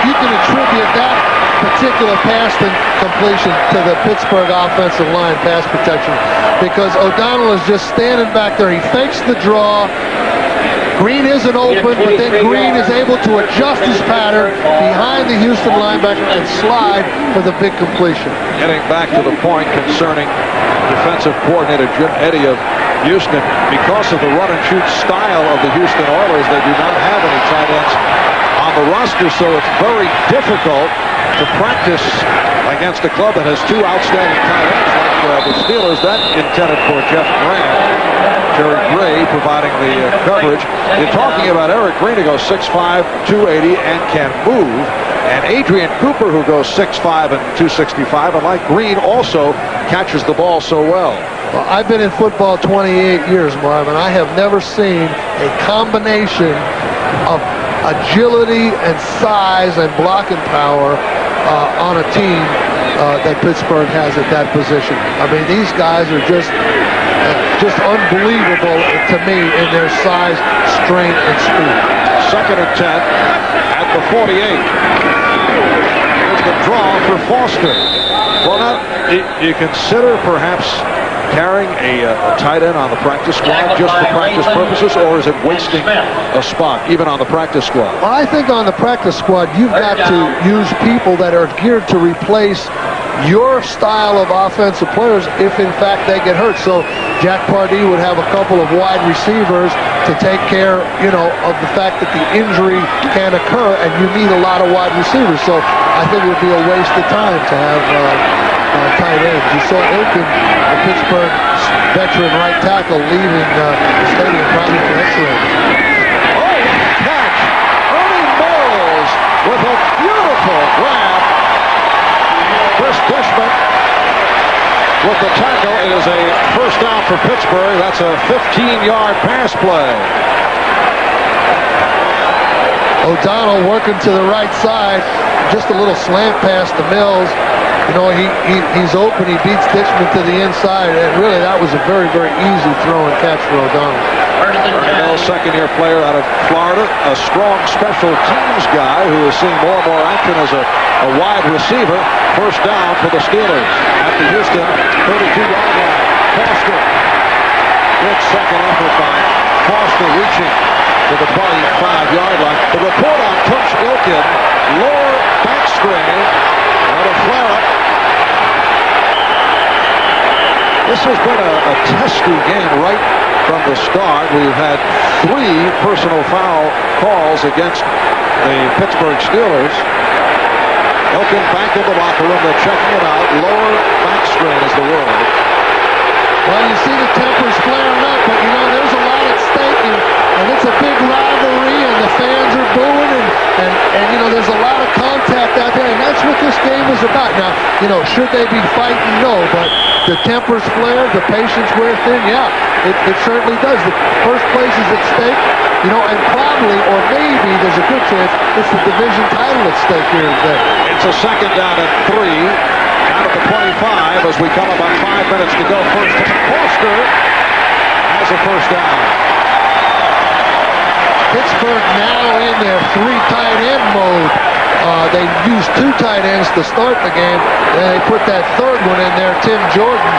You can attribute that particular pass completion to the Pittsburgh offensive line pass protection, because O'Donnell is just standing back there. He fakes the draw. Green isn't open, but then Green is able to adjust his pattern behind the Houston linebacker and slide for the big completion. Getting back to the point concerning defensive coordinator Jim Eddy of Houston, because of the run-and-shoot style of the Houston Oilers, they do not have any tight ends on the roster, so it's very difficult to practice against a club that has 2 outstanding tight ends like the Steelers. That intended for Jeff Grant. Jerry Gray providing the coverage. You're talking about Eric Green, who goes 6'5", 280, and can move. And Adrian Cooper, who goes 6'5" and 265, and like Green, also catches the ball so well. Well, I've been in football 28 years, Marvin. I have never seen a combination of agility and size and blocking power on a team that Pittsburgh has at that position. I mean, these guys are just unbelievable to me in their size, strength, and speed. Second and 10 at the 48. Here's the draw for Foster. Well, now, do you consider perhaps carrying a tight end on the practice squad just for practice purposes, or is it wasting a spot even on the practice squad? Well, I think on the practice squad, you've got to use people that are geared to replace your style of offensive players if in fact they get hurt. So Jack Pardee would have a couple of wide receivers to take care, you know, of the fact that the injury can occur, and you need a lot of wide receivers. So I think it would be a waste of time to have tight ends. You saw Ilkin, the Pittsburgh veteran right tackle, leaving the stadium probably for X-ray. Oh, catch! Ernie Mills with a beautiful grab. Chris Dishman with the tackle. It is a first down for Pittsburgh. That's a 15-yard pass play. O'Donnell working to the right side. Just a little slant pass to Mills. You know, he's open. He beats Dishman to the inside. And really, that was a very, very easy throw and catch for O'Donnell. Mills, second-year player out of Florida, a strong special teams guy who is seeing more and more action as a wide receiver. First down for the Steelers at the Houston 32-yard line. Foster. Good second effort by Foster, reaching to the 25-yard line. The report on Coach Ilkin, lower back strain and a flare-up. This has been a testy game right from the start. We've had 3 personal foul calls against the Pittsburgh Steelers. Ilkin back in the locker room. They're checking it out. Lower back strain is the word. Well, you see the tempers flaring up, but, there's a lot at stake, and it's a big rivalry, and the fans are booing, and there's a lot of contact out there, and that's what this game is about. Now, should they be fighting? No, but the tempers flare, the patience wear thin, yeah, it certainly does. The first place is at stake, and probably, or maybe, there's a good chance, it's the division title at stake here today. It's a second down and 3. Out of the 25 as we come about 5 minutes to go. First, Foster has a first down. Pittsburgh now in their 3 tight end mode. They used 2 tight ends to start the game. Then they put that third one in there, Tim Jordan,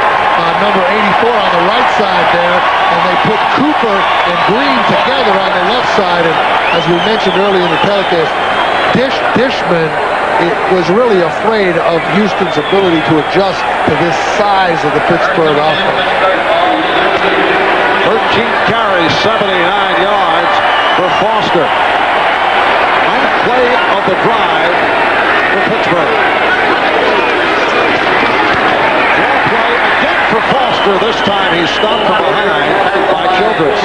number 84 on the right side there. And they put Cooper and Green together on the left side. And as we mentioned earlier in the telecast, Dishman was really afraid of Houston's ability to adjust to this size of the Pittsburgh offense. 13 carries, 79 yards for Foster. 9th play of the drive for Pittsburgh. One play again for Foster. This time he's stopped from behind by Childress.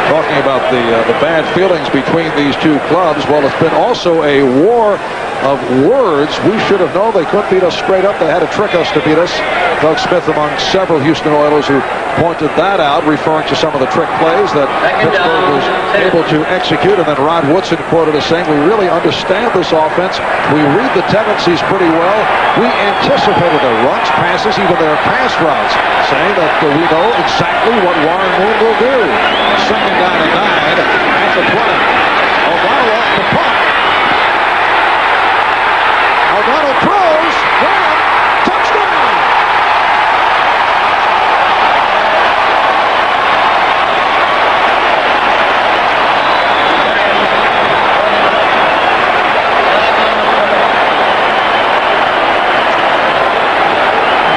Talking about the bad feelings between these 2 clubs. Well, it's been also a war of words. We should have known they couldn't beat us straight up. They had to trick us to beat us. Doug Smith among several Houston Oilers who pointed that out, referring to some of the trick plays that Pittsburgh was able to execute. And then Rod Woodson quoted as saying, we really understand this offense. We read the tendencies pretty well. We anticipated their runs, passes, even their pass routes, saying that we know exactly what Warren Moon will do. Second down and 9 at the 20. O'Donnell off the punt. O'Donnell throws. Graham, touchdown.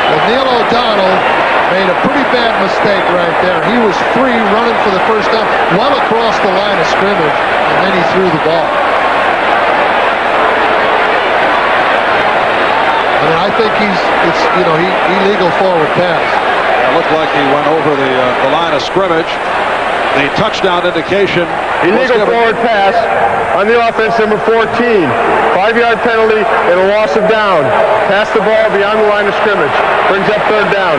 Well, Neil O'Donnell made a pretty bad mistake right there. He was free running for the first down, well across the line of scrimmage, and then he threw the ball. I mean, I think it's illegal forward pass. It looked like he went over the line of scrimmage. The touchdown indication. Illegal forward pass on the offense, number 14. 5-yard penalty and a loss of down. Pass the ball beyond the line of scrimmage. Brings up third down.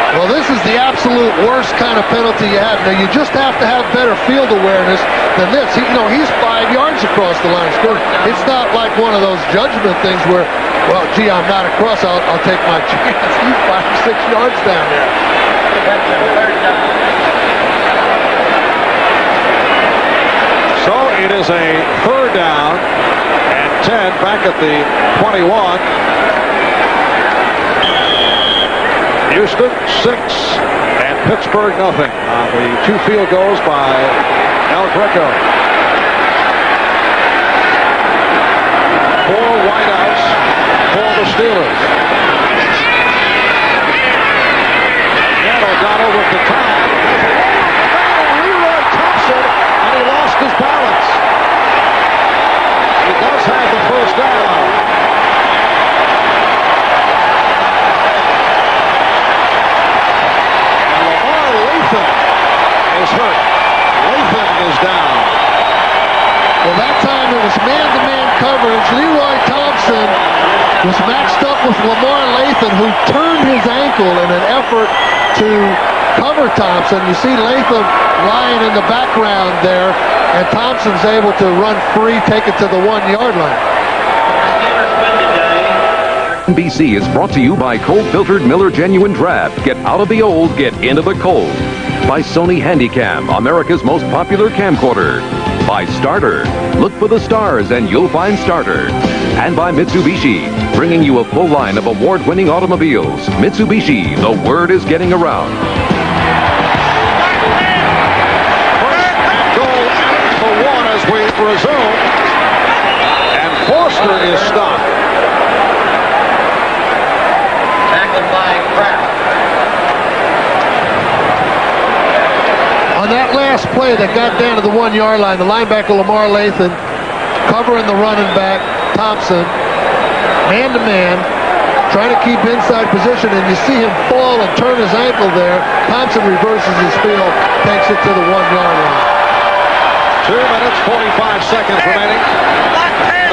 Well, this is the absolute worst kind of penalty you have. Now, you just have to have better field awareness than this. He's 5 yards across the line of scrimmage. It's not like one of those judgment things where, well, gee, I'm not across, I'll take my chance. He's 5 or 6 yards down there. So it is a third down and 10 back at the 21. Houston 6 and Pittsburgh nothing on the 2 field goals by El Greco. 4 wideouts for the Steelers. And O'Donnell with the time. Leroy Thompson, and he lost his balance. He does have the first down. Is hurt. Lathan is down. Well, that time it was man-to-man coverage. Leroy Thompson was matched up with Lamar Lathan, who turned his ankle in an effort to cover Thompson. You see Lathan lying in the background there, and Thompson's able to run free, take it to the 1-yard line. NBC is brought to you by cold-filtered Miller Genuine Draft. Get out of the old, get into the cold. By Sony Handycam, America's most popular camcorder. By Starter. Look for the stars and you'll find Starter. And by Mitsubishi, bringing you a full line of award-winning automobiles. Mitsubishi, the word is getting around. resume. And Foster is stopped. Tackled by Kraft. On that last play that got down to the 1 yard line, the linebacker Lamar Lathan covering the running back Thompson, man to man, trying to keep inside position, and you see him fall and turn his ankle there. Thompson reverses his field, takes it to the 1 yard line. 2 minutes, 45 seconds remaining.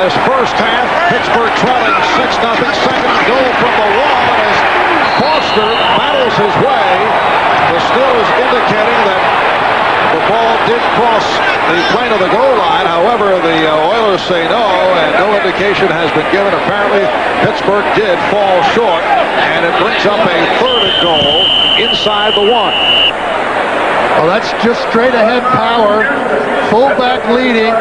This first half, Pittsburgh trailing 6-0. Second goal from the wall as Foster battles his way. The Steelers indicating that the ball did cross the plane of the goal line. However, the Oilers say no, and no indication has been given. Apparently, Pittsburgh did fall short, and it brings up a third and goal inside the 1. Well, that's just straight ahead power. Fullback leading.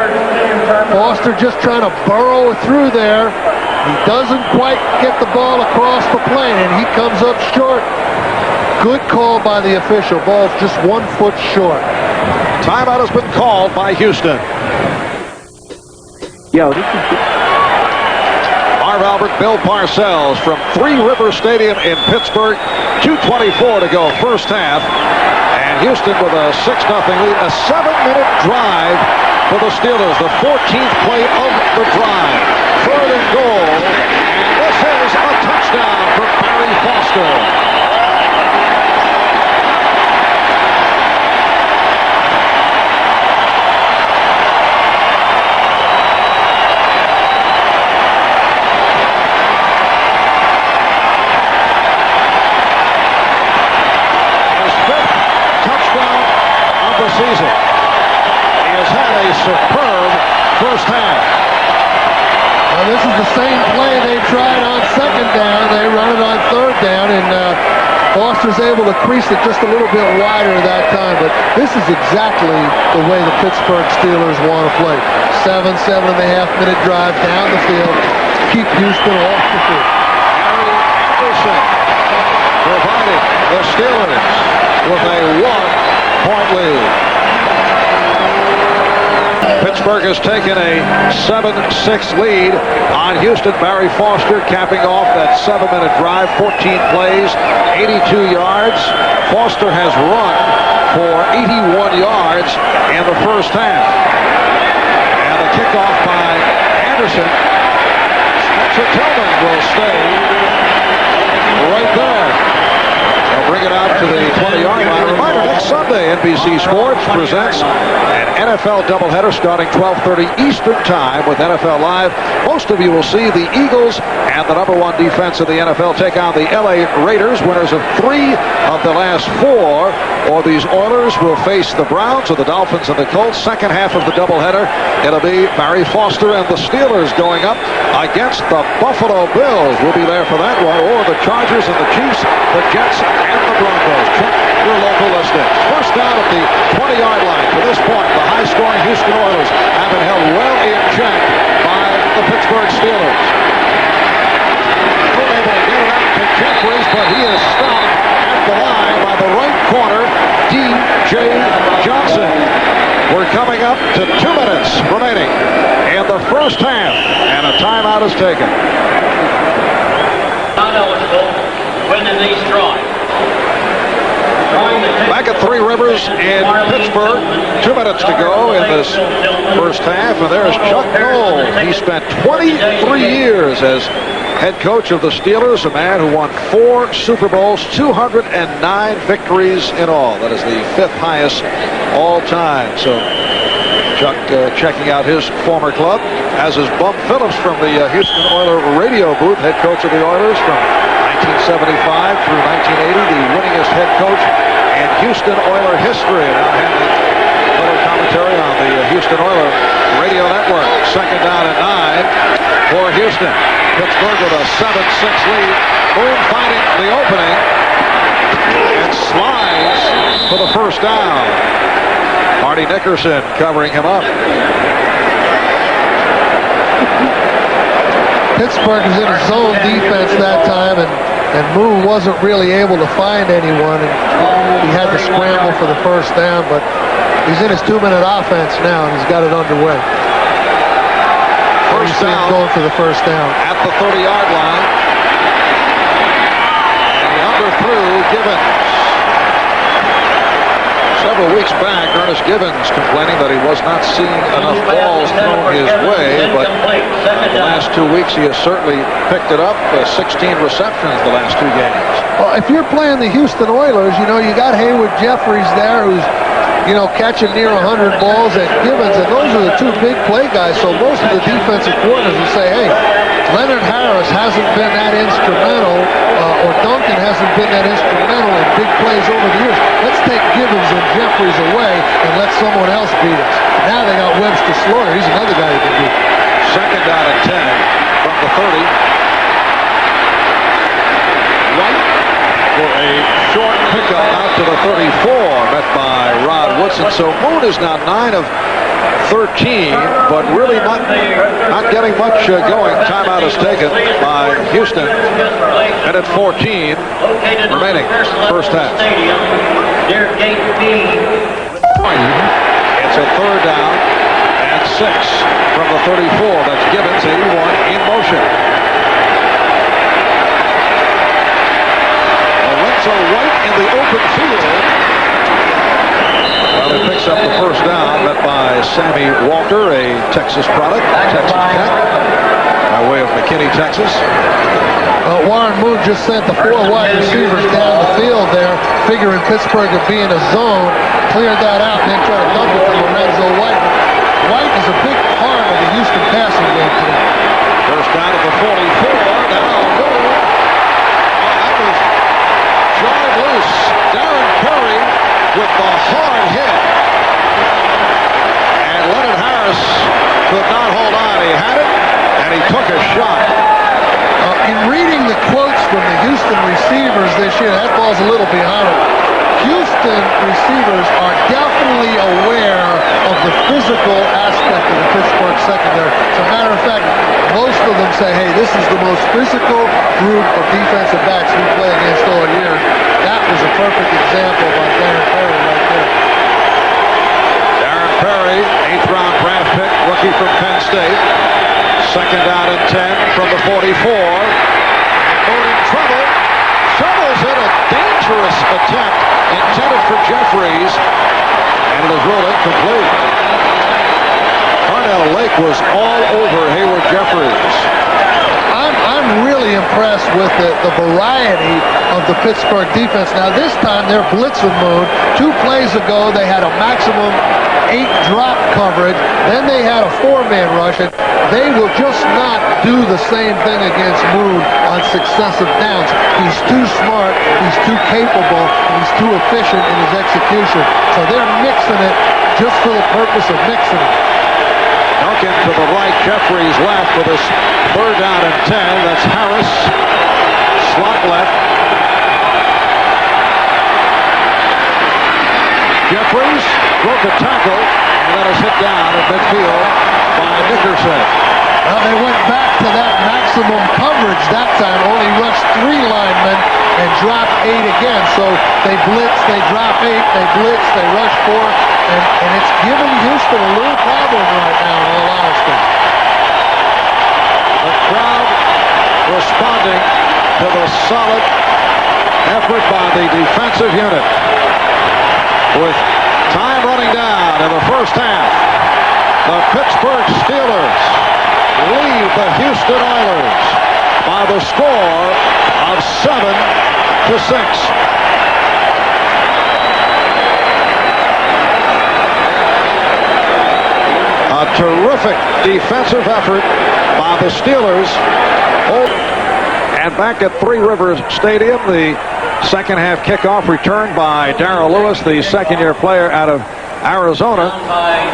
Foster just trying to burrow through there. He doesn't quite get the ball across the plane, and he comes up short. Good call by the official. Ball's just 1 foot short. Timeout has been called by Houston. Marv Albert, Bill Parcells from Three River Stadium in Pittsburgh. 2:24 to go, first half. And Houston with a 6-0 lead. A 7-minute drive for the Steelers. The 14th play of the drive. Third and goal. And this is a touchdown for Barry Foster. Season. He has had a superb first half. Well, this is the same play they tried on second down. They run it on third down, and Foster's able to crease it just a little bit wider that time. But this is exactly the way the Pittsburgh Steelers want to play. 7.5-minute drive down the field. Keep Houston off the field. Harry Anderson providing the Steelers with a 1-point lead. Pittsburgh has taken a 7-6 lead on Houston. Barry Foster capping off that 7-minute drive, 14 plays, 82 yards. Foster has run for 81 yards in the first half. And the kickoff by Anderson. Spencer Tillman will stay right there. They'll bring it out to the 20-yard line. Reminder, next Sunday, NBC Sports presents an NFL doubleheader starting 12:30 Eastern Time with NFL Live. Most of you will see the Eagles and the #1 defense of the NFL take on the LA Raiders, winners of 3 of the last 4. Or these Oilers will face the Browns or the Dolphins and the Colts. Second half of the doubleheader, it'll be Barry Foster and the Steelers going up against the Buffalo Bills. We'll be there for that one. Or the Chargers and the Chiefs, the Jets and the Broncos. Check your local listings. First down at the 20-yard line. To this point, the high-scoring Houston Oilers have been held well in check by the Pittsburgh Steelers. We're able to get it out to Jeffries, but he is stopped at the line by the right corner, D.J. Johnson. We're coming up to 2 minutes remaining in the first half, and a timeout is taken. Not eligible. Winning these drawings. Back at Three Rivers in Pittsburgh, 2 minutes to go in this first half, and there's Chuck Noll. He spent 23 years as head coach of the Steelers, a man who won 4 Super Bowls, 209 victories in all. That is the 5th highest all time. So Chuck checking out his former club, as is Bum Phillips from the Houston Oilers radio booth, head coach of the Oilers from 1975 through 1980, the winningest head coach in Houston Oiler history. Now handling color commentary on the Houston Oiler radio network. Second down and 9 for Houston. Pittsburgh with a 7-6 lead. Boone finding the opening and slides for the first down. Marty Nickerson covering him up. Pittsburgh is in a zone defense that time, and Moon wasn't really able to find anyone, and he had to scramble for the first down, but he's in his 2-minute offense now, and he's got it underway. You see him going for the first down. At the 30-yard line. And he underthrew Gibbons. Several weeks back, Ernest Gibbons complaining that he was not seeing enough balls thrown his way, but the last 2 weeks he has certainly picked it up. 16 receptions the last 2 games. Well, if you're playing the Houston Oilers, you know, you got Haywood Jeffries there who's, you know, catching near 100 balls, and Gibbons, and those are the 2 big play guys. So most of the defensive coordinators will say, hey, Leonard Harris hasn't been that instrumental, or Duncan hasn't been that instrumental in big plays over the years. Let's take Gibbons and Jeffries away and let someone else beat us. Now they got Webster Slaughter. He's another guy who can beat. Second down and 10 from the 30. White for a short pickup out to the 34, met by Rod Woodson. So Moon is now 9 of 13, but really not getting much going. Timeout is taken by Houston. And at 14 remaining, first half. It's a third down and 6 from the 34. That's Gibbons, 81 in motion. Lorenzo White in the open field. Well, he picks up the first down, met by Sammy Walker, a Texas product, Texas Tech, by way of McKinney, Texas. Warren Moon just sent the 4 wide receivers down the field there, figuring Pittsburgh would be in a zone, cleared that out, and then tried to dump it to Lorenzo White. White is a big part of the Houston passing game today. First down at the 44. Now, that was jarred loose. Darren Perry with the hard hit. And Leonard Harris could not hold on. He had it, and he took a shot. In reading the quotes from the Houston receivers this year, that ball's a little behind it. Houston receivers are definitely aware of the physical aspect of the Pittsburgh secondary. As a matter of fact, most of them say, hey, this is the most physical group of defensive backs we play against all year. That was a perfect example by Darren Perry right there. Darren Perry, 8th round draft pick, rookie from Penn State. Second down and 10 from the 44. Moon in trouble. Shovels in a dangerous attempt intended for Jeffries, and it is ruled incomplete. Carnell Lake was all over Haywood Jeffries. I'm really impressed with the variety of the Pittsburgh defense. Now this time they're blitzing Moon. 2 plays ago they had a maximum 8 drop coverage. Then they had a 4-man rush, and they will just not do the same thing against Moon on successive downs. He's too smart, he's too capable, and he's too efficient in his execution. So they're mixing it just for the purpose of mixing it. Duncan to the right, Jeffries left with his third down and 10. That's Harris. Slot left. Jeffries broke a tackle and let us hit down at midfield by Nickerson. Well, they went back to that maximum coverage that time, only rushed 3 linemen and dropped 8 again. So they blitz, they drop 8, they blitz, they rush 4, and it's giving Houston a little problem right now, in all honesty. The crowd responding to the solid effort by the defensive unit. With time running down in the first half, the Pittsburgh Steelers lead the Houston Oilers by the score of 7-6. A terrific defensive effort by the Steelers. And back at Three Rivers Stadium, the second half kickoff returned by Darrell Lewis, the second-year player out of Arizona,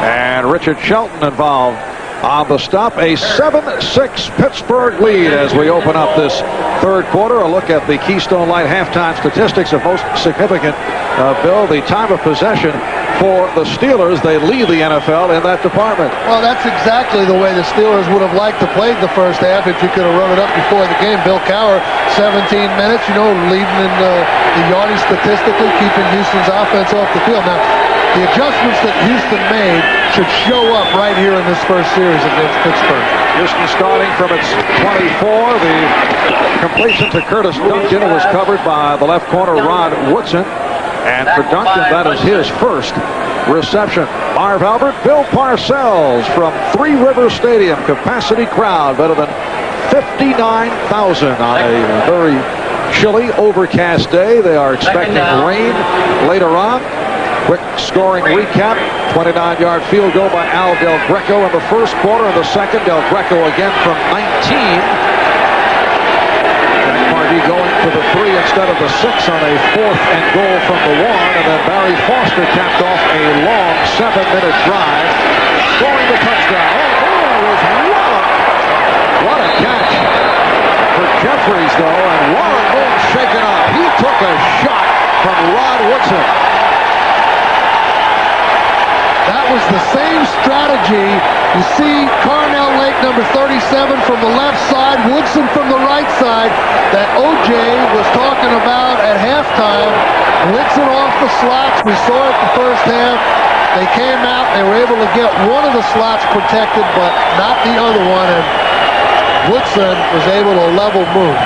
and Richard Shelton involved on the stop. A 7-6 Pittsburgh lead as we open up this third quarter. A look at the Keystone Light halftime statistics of most significant, Bill, the time of possession for the Steelers. They lead the NFL in that department. Well, that's exactly the way the Steelers would have liked to play the first half if you could have run it up before the game. Bill Cowher, 17 minutes, leading in the yardage statistically, keeping Houston's offense off the field. Now, the adjustments that Houston made should show up right here in this first series against Pittsburgh. Houston starting from its 24. The completion to Curtis Duncan was covered by the left corner Rod Woodson. And for Duncan, that is his first reception. Marv Albert, Bill Parcells from Three Rivers Stadium. Capacity crowd, better than 59,000 on a very chilly, overcast day. They are expecting rain later on. Quick scoring recap. 29-yard field goal by Al Del Greco in the first quarter. In the second, Del Greco again from 19. Going to the 3 instead of the 6 on a 4th and goal from the 1. And then Barry Foster capped off a long 7-minute drive, scoring the touchdown. Oh, was Warren. What a catch for Jeffries, though. And Warren Moon shaken up. He took a shot from Rod Woodson. That was the same strategy. You see Carnell Lake, number 37, from the left side, Woodson from the right side, that O.J. was talking about at halftime. Woodson off the slots. We saw it the first half. They came out. They were able to get one of the slots protected, but not the other one. And Woodson was able to level Moon.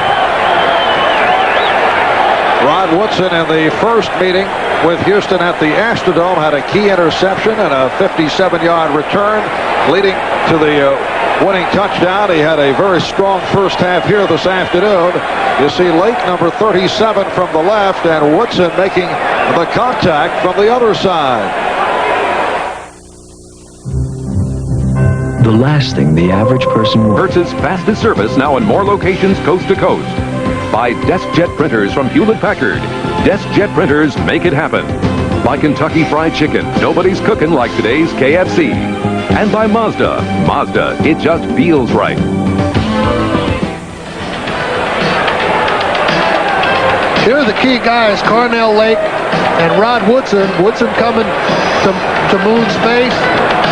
Rod Woodson in the first meeting with Houston at the Astrodome had a key interception and a 57-yard return leading to the winning touchdown. He had a very strong first half here this afternoon. You see Lake, number 37, from the left, and Woodson making the contact from the other side. The last thing the average person wants. Hertz's fastest service now in more locations coast to coast. By DeskJet Printers from Hewlett-Packard. DeskJet Printers make it happen. By Kentucky Fried Chicken. Nobody's cooking like today's KFC. And by Mazda. Mazda, it just feels right. Here are the key guys, Carnell Lake and Rod Woodson. Woodson coming to Moon's face.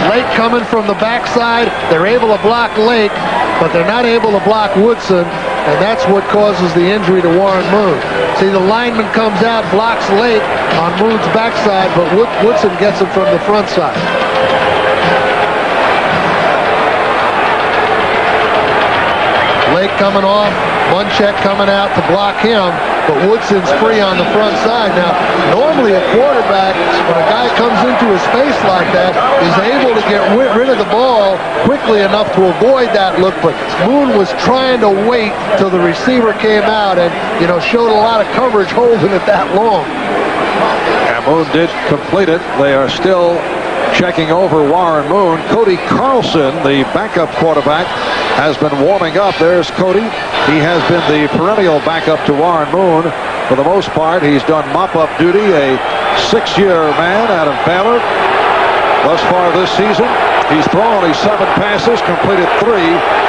Lake coming from the backside. They're able to block Lake, but they're not able to block Woodson, and that's what causes the injury to Warren Moon. See, the lineman comes out, blocks Lake on Moon's backside, but Woodson gets him from the front side. Lake coming off, Munchak coming out to block him, but Woodson's free on the front side. Now, normally a quarterback, when a guy comes into his face like that, is able to get rid of the ball quickly enough to avoid that look, but Moon was trying to wait till the receiver came out and, showed a lot of coverage holding it that long. And Moon did complete it. They are still checking over Warren Moon. Cody Carlson, the backup quarterback, has been warming up. There's Cody. He has been the perennial backup to Warren Moon. For the most part, he's done mop-up duty, a 6-year man out of Baylor. Thus far this season, he's thrown only 7 passes, completed 3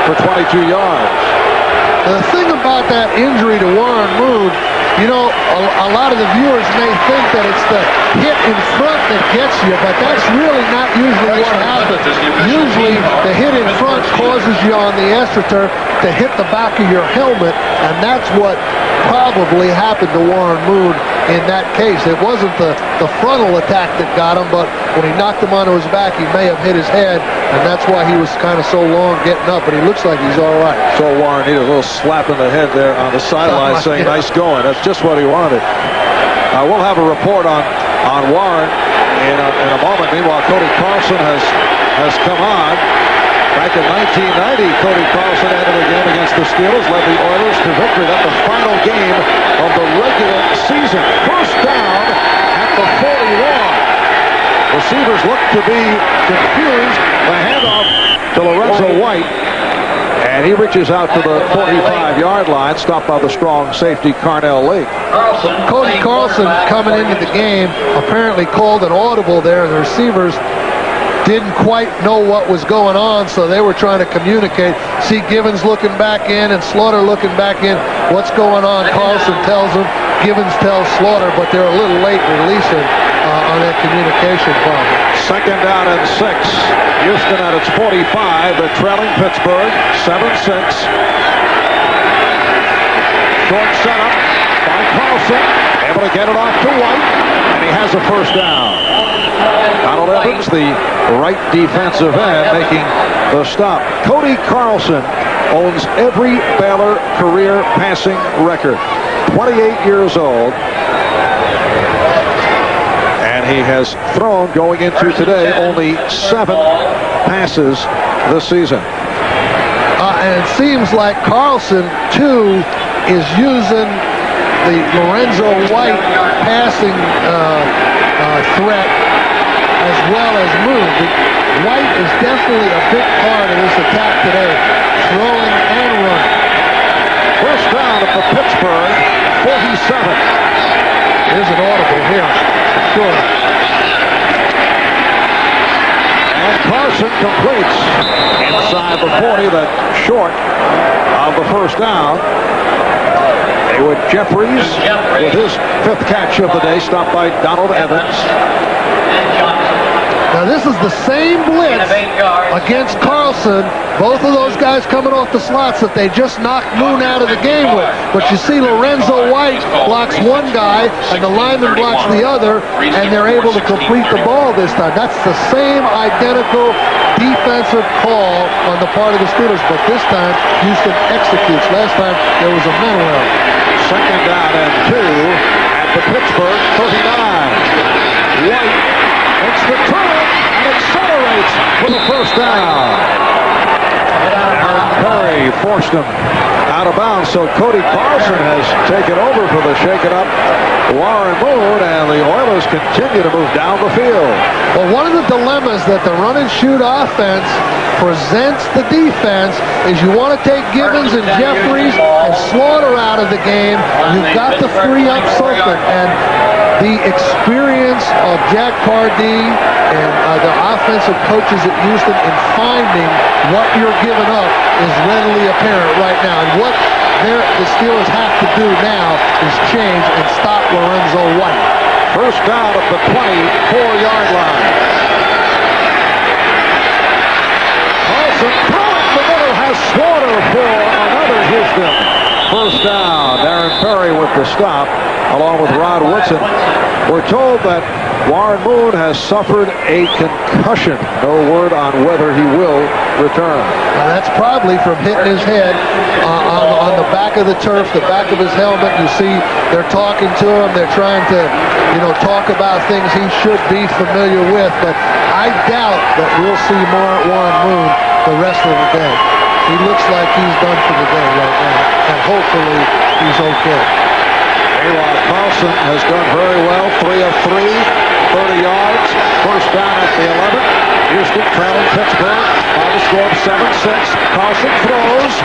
for 22 yards. The thing about that injury to Warren Moon, a lot of the viewers may think that it's the hit in front that gets you, but that's really not usually what happens. Usually, the hit in front causes you on the AstroTurf to hit the back of your helmet, and that's what probably happened to Warren Moon in that case. It wasn't the frontal attack that got him, but when he knocked him onto his back, he may have hit his head, and that's why he was kind of so long getting up, but he looks like he's all right. So Warren needed a little slap in the head there on the sideline saying, nice going. That's just what he wanted. We'll have a report on Warren in a moment. Meanwhile, Cody Carlson has come on. Back in 1990, Cody Carlson entered the game against the Steelers, led the Oilers to victory. That's the final game of the regular season. First down at the 41. Receivers look to be confused. The handoff to Lorenzo White. And he reaches out to the 45-yard line, stopped by the strong safety, Carnell Lake. Cody Carlson coming into the game apparently called an audible there, and the receivers didn't quite know what was going on, so they were trying to communicate. See Givens looking back in and Slaughter looking back in. What's going on? Carlson tells them. Givens tells Slaughter, but they're a little late releasing on that communication problem. Second down and 6. Houston at its 45. They're trailing Pittsburgh 7-6. Short setup by Carlson. Able to get it off to White, and he has a first down. Darrell Evans, the right defensive end, making the stop. Cody Carlson owns every Baylor career passing record. 28 years old. And he has thrown, going into today, only 7 passes this season. And it seems like Carlson, too, is using the Lorenzo White passing threat as well as Moon. White is definitely a big part of this attack today, throwing and running. First down at the Pittsburgh 47. There's an audible here, sure. And Carson completes inside the 40, that short of the first down. Haywood Jeffries with his 5th catch of the day, stopped by Donald Evans. Now this is the same blitz against Carlson. Both of those guys coming off the slots that they just knocked Moon out of the game with. But you see Lorenzo White blocks one guy and the lineman blocks the other, and they're able to complete the ball this time. That's the same identical defensive call on the part of the Steelers, but this time Houston executes. Last time there was a mental error. Second down and 2 at the Pittsburgh 39. White makes the turn and accelerates for the first down. Aaron Perry forced him out of bounds, so Cody Carlson has taken over for the shaken up Warren Moon, and the Oilers continue to move down the field. Well, one of the dilemmas that the run and shoot offense presents the defense is you want to take Gibbons and Jeffries and Slaughter out of the game. You've got to free up something, and the experience of Jack Pardee and the offensive coaches at Houston in finding what you're giving up is readily apparent right now. And what the Steelers have to do now is change and stop Lorenzo White. First down at the 24-yard line. Carlson throwing the middle, has Slaughter for another Houston first down. Darren Perry with the stop, along with Rod Woodson. We're told that Warren Moon has suffered a concussion. No word on whether he will return. Now that's probably from hitting his head on the back of the turf, the back of his helmet. You see they're talking to him. They're trying to, talk about things he should be familiar with. But I doubt that we'll see Warren Moon the rest of the day. He looks like he's done for the day right now. And hopefully he's okay. A-Rod Carlson has done very well. 3 of 3, 30 yards. First down at the 11. Houston trailing Pittsburgh by the score of 7-6. Carlson throws.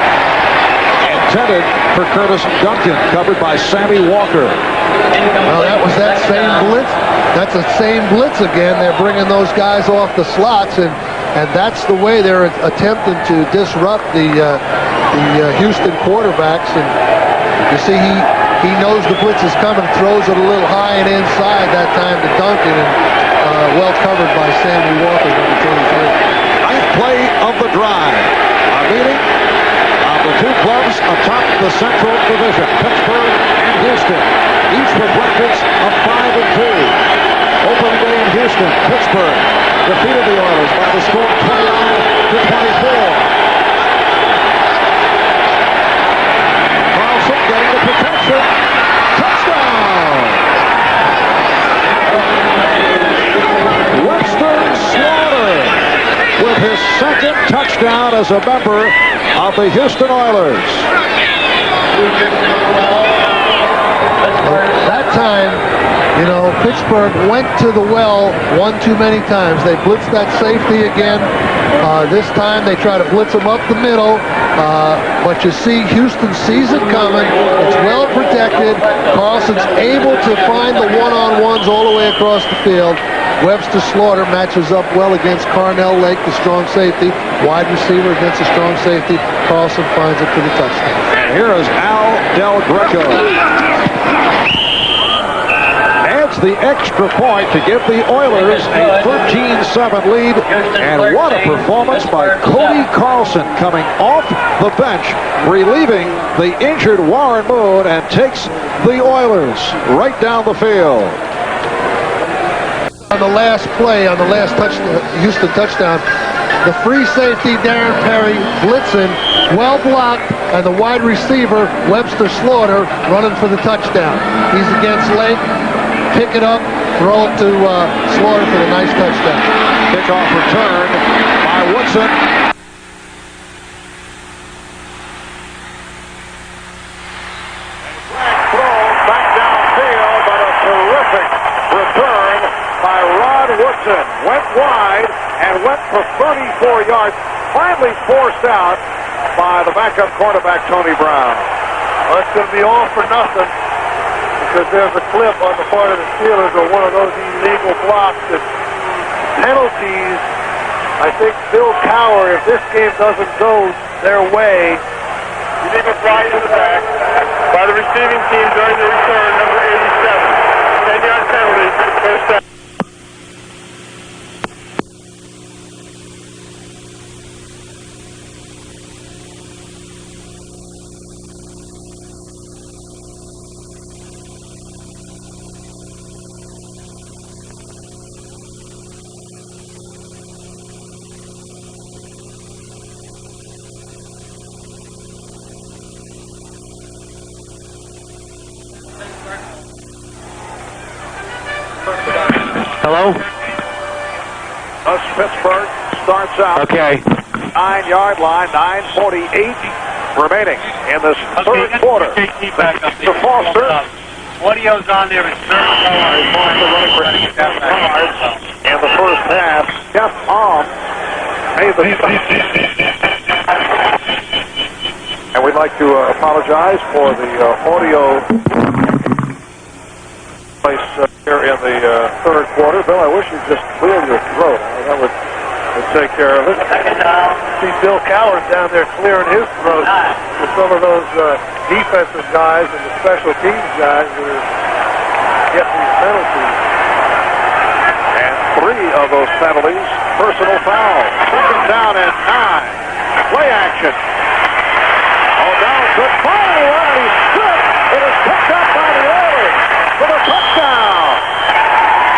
Intended for Curtis Duncan, covered by Sammy Walker. Well, that was that same blitz. That's the same blitz again. They're bringing those guys off the slots, and that's the way they're attempting to disrupt the Houston quarterbacks. And you see, he knows the blitz is coming, throws it a little high and inside that time to Duncan, and well covered by Sammy Walker, number 23. Ninth play of the drive. A meeting of the two clubs atop the Central Division, Pittsburgh and Houston, each with records of 5-2. Opening day in Houston, Pittsburgh defeated the Oilers by the score of 29-24. Carlson getting the protection. Touchdown! Webster Slaughter with his second touchdown as a member of the Houston Oilers. That time, Pittsburgh went to the well one too many times. They blitzed that safety again. This time they try to blitz him up the middle. But you see Houston sees it coming. It's well protected. Carlson's able to find the one-on-ones all the way across the field. Webster Slaughter matches up well against Carnell Lake, the strong safety. Wide receiver against a strong safety. Carlson finds it for the touchdown. And here is Al Del Greco. Adds the extra point to give the Oilers a 13-7 lead. And what a performance by Cody Carlson, coming off the bench, relieving the injured Warren Moon, and takes the Oilers right down the field. On the last play, on the last Houston touchdown, the free safety, Darren Perry, blitzing, well blocked, and the wide receiver, Webster Slaughter, running for the touchdown. He's against Lake. Pick it up, throw it to Slaughter for the nice touchdown. Kickoff return by Woodson. Thrown back downfield, but a terrific return by Rod Woodson. Went wide and went for 34 yards. Finally forced out by the backup quarterback, Tony Brown. Well, it's going to be all for nothing because there's a clip on the part of the Steelers or one of those illegal blocks that penalties. I think Bill Cowher, if this game doesn't go their way, illegal flag in the back by the receiving team during the return, number 87. 10-yard penalty, first down. Hello? Thus Pittsburgh starts out. Okay. 9-yard line, 9:48 remaining in this third quarter. To Foster. Audio's on there. It's Running for 8 yards in the first half. Jeff Alm made the and we'd like to apologize for the audio place here in the third quarter. Bill, I wish you'd just clear your throat. That would take care of it. See Bill Cowher down there clearing his throat with some of those defensive guys and the special teams guys that are getting these penalties. And 3 of those penalties, personal fouls. Second down and 9. Play action. O'Donnell could fire one. He's good. It is picked up by the Oilers for the touchdown.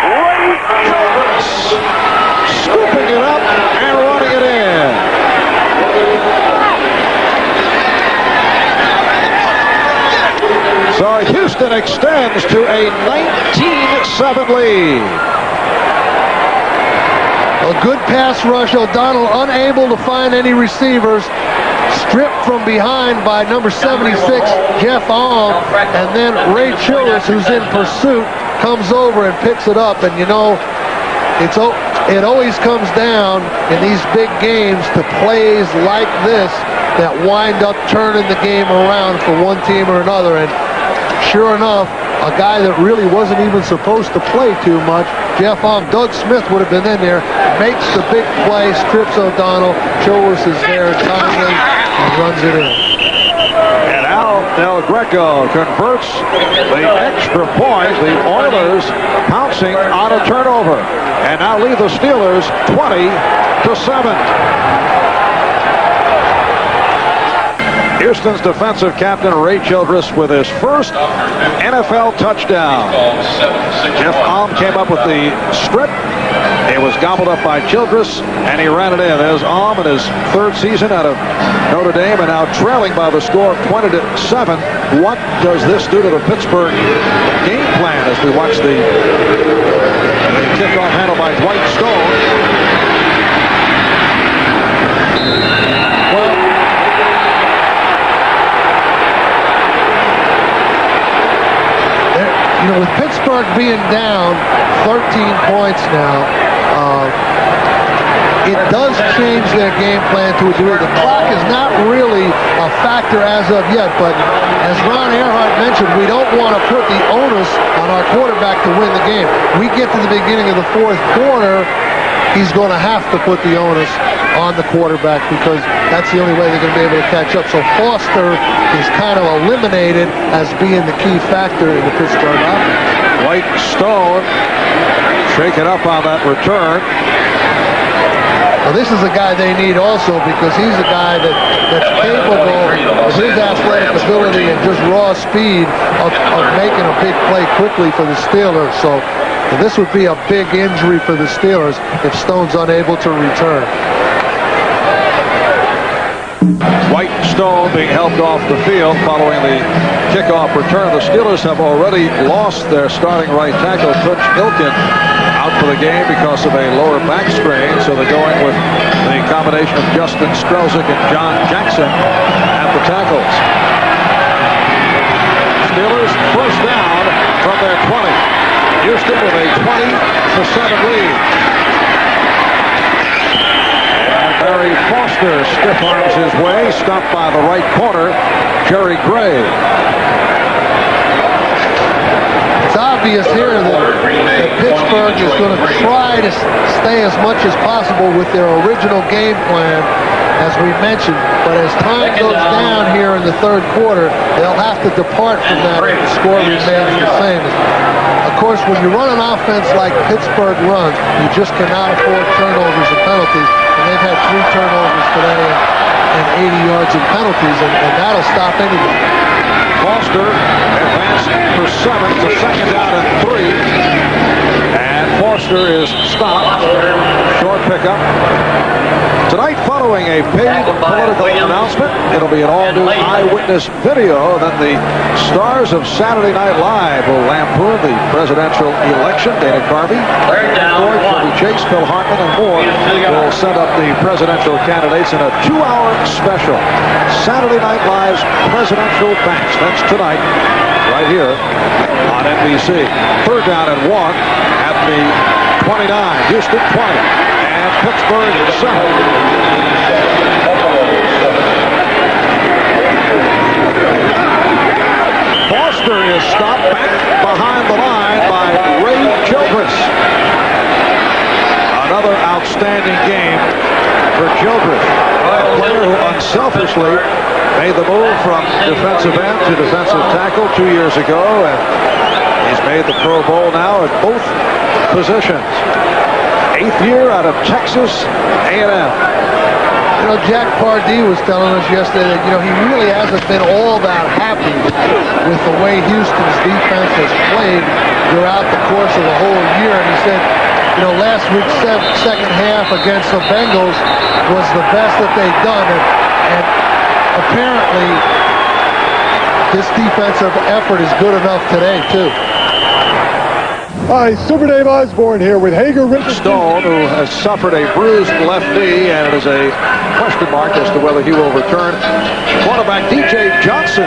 Ray Childress scooping it up and running it in. So Houston extends to a 19-7 lead. A good pass rush. O'Donnell unable to find any receivers. Stripped from behind by number 76, Jeff Alm, and then Ray Childress, who's in pursuit, comes over and picks it up. And you know, it always comes down in these big games to plays like this that wind up turning the game around for one team or another. And sure enough, a guy that really wasn't even supposed to play too much, Jeff Alm, Doug Smith would have been in there, makes the big play, strips O'Donnell. Childress is there timely and runs it in. And Al Del Greco converts the extra point. The Oilers pouncing on a turnover. And now lead the Steelers 20-7. Houston's defensive captain, Ray Childress, with his first NFL touchdown. Jeff Alm came up with the strip. It was gobbled up by Childress, and he ran it in. There's Alm in his third season out of Notre Dame, and now trailing by the score of 20-7. What does this do to the Pittsburgh game plan as we watch the kickoff handled by Dwight Stone? You know, with Pittsburgh being down 13 points now, it does change their game plan to a degree. The clock is not really a factor as of yet, but as Ron Earhart mentioned, we don't want to put the onus on our quarterback to win the game. We get to the beginning of the fourth quarter, he's going to have to put the onus on the quarterback because that's the only way they're going to be able to catch up. So Foster is kind of eliminated as being the key factor in the Pittsburgh offense. White Stone shaken up on that return. Now, this is a guy they need also because he's a guy that's capable of his athletic ability and just raw speed of making a big play quickly for the Steelers. So this would be a big injury for the Steelers if Stone's unable to return. White and Stone being helped off the field following the kickoff return. The Steelers have already lost their starting right tackle, Coach Ilkin, out for the game because of a lower back strain. So they're going with the combination of Justin Strelzik and John Jackson at the tackles. Steelers first down from their 20. Houston with a 20-7 lead. Barry Foster stiff arms his way, stopped by the right corner, Jerry Gray. It's obvious here that Pittsburgh is going to try to stay as much as possible with their original game plan, as we mentioned. But as time goes down here in the third quarter, they'll have to depart from that if the score remains the same. Of course, when you run an offense like Pittsburgh runs, you just cannot afford turnovers and penalties. And they've had 3 turnovers today and 80 yards in penalties, and that'll stop anybody. Foster advanced for 7 to second down and 3. And Foster is stopped. Short pickup. Tonight, following a paid political announcement, it'll be an all-new eyewitness video. Then the stars of Saturday Night Live will lampoon the presidential election. Dana Carvey, Ford, Chevy Chase, Phil Hartman, and more will set up the presidential candidates in a 2-hour special. Saturday Night Live's presidential match. That's tonight, right here on NBC. Third down and 1 at the 29. Houston 20. And Pittsburgh 7. Foster is stopped back behind the line by Ray Childress. Another outstanding game for Childress, a player who unselfishly made the move from defensive end to defensive tackle 2 years ago, and he's made the Pro Bowl now at both positions. 8th year out of Texas A&M. You know, Jack Pardee was telling us yesterday that, he really hasn't been all that happy with the way Houston's defense has played throughout the course of the whole year. And he said, last week's second half against the Bengals was the best that they've done. And apparently, this defensive effort is good enough today, too. Hi, Super Dave Osborne here with Hager Richardson. Stone, who has suffered a bruised left knee, and it is a question mark as to whether he will return. Quarterback DJ Johnson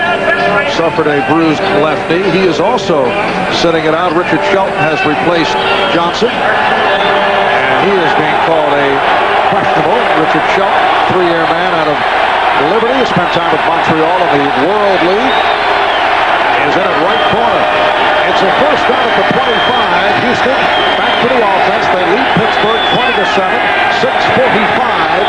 suffered a bruised left knee. He is also sitting it out. Richard Shelton has replaced Johnson, and he is being called a questionable. Richard Shelton, 3-year man out of Liberty, spent time with Montreal in the World League, is in at right corner. It's a first down at the 25. Houston back to the offense. They lead Pittsburgh 20-7. 6:45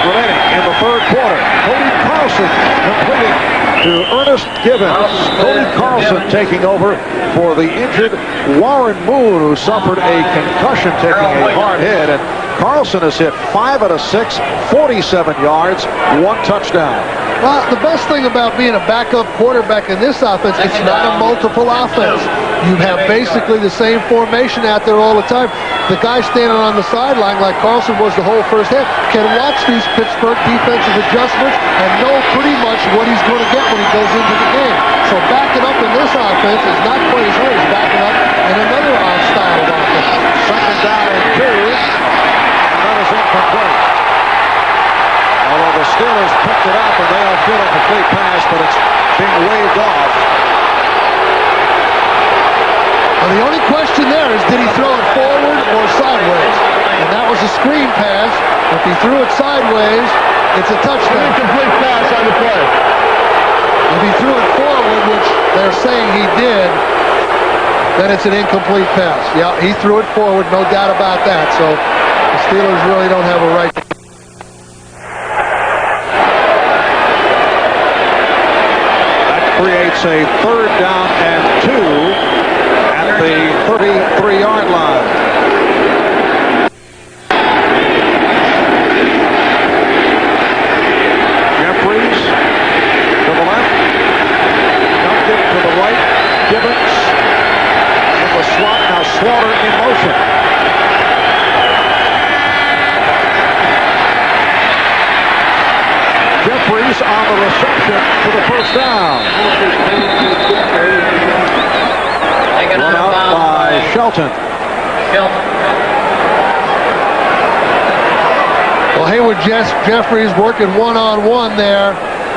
remaining in the third quarter. Cody Carlson completing to Ernest Gibbons. Cody Carlson taking over for the injured Warren Moon, who suffered a concussion taking a hard hit. And Carlson has hit 5 out of 6, 47 yards, 1 touchdown. Well, the best thing about being a backup quarterback in this offense, it's not a multiple offense. You have basically the same formation out there all the time. The guy standing on the sideline, like Carlson was the whole first half, can watch these Pittsburgh defensive adjustments and know pretty much what he's going to get when he goes into the game. So backing up in this offense is not quite as hard as backing up in another style of offense. Second down and 2, and that is incomplete. Although the Steelers picked it up and they are feeling a complete pass, but it's being waved off. Well, the only question there is, did he throw it forward or sideways? And that was a screen pass. If he threw it sideways, it's a touchdown. Incomplete pass on the play. If he threw it forward, which they're saying he did, then it's an incomplete pass. Yeah, he threw it forward, no doubt about that. So the Steelers really don't have a right to. Creates a third down and 2 at the 33-yard line. Jeffries on the reception for the first down. Run out by Shelton. Well, Hayward Jeffries working one-on-one there.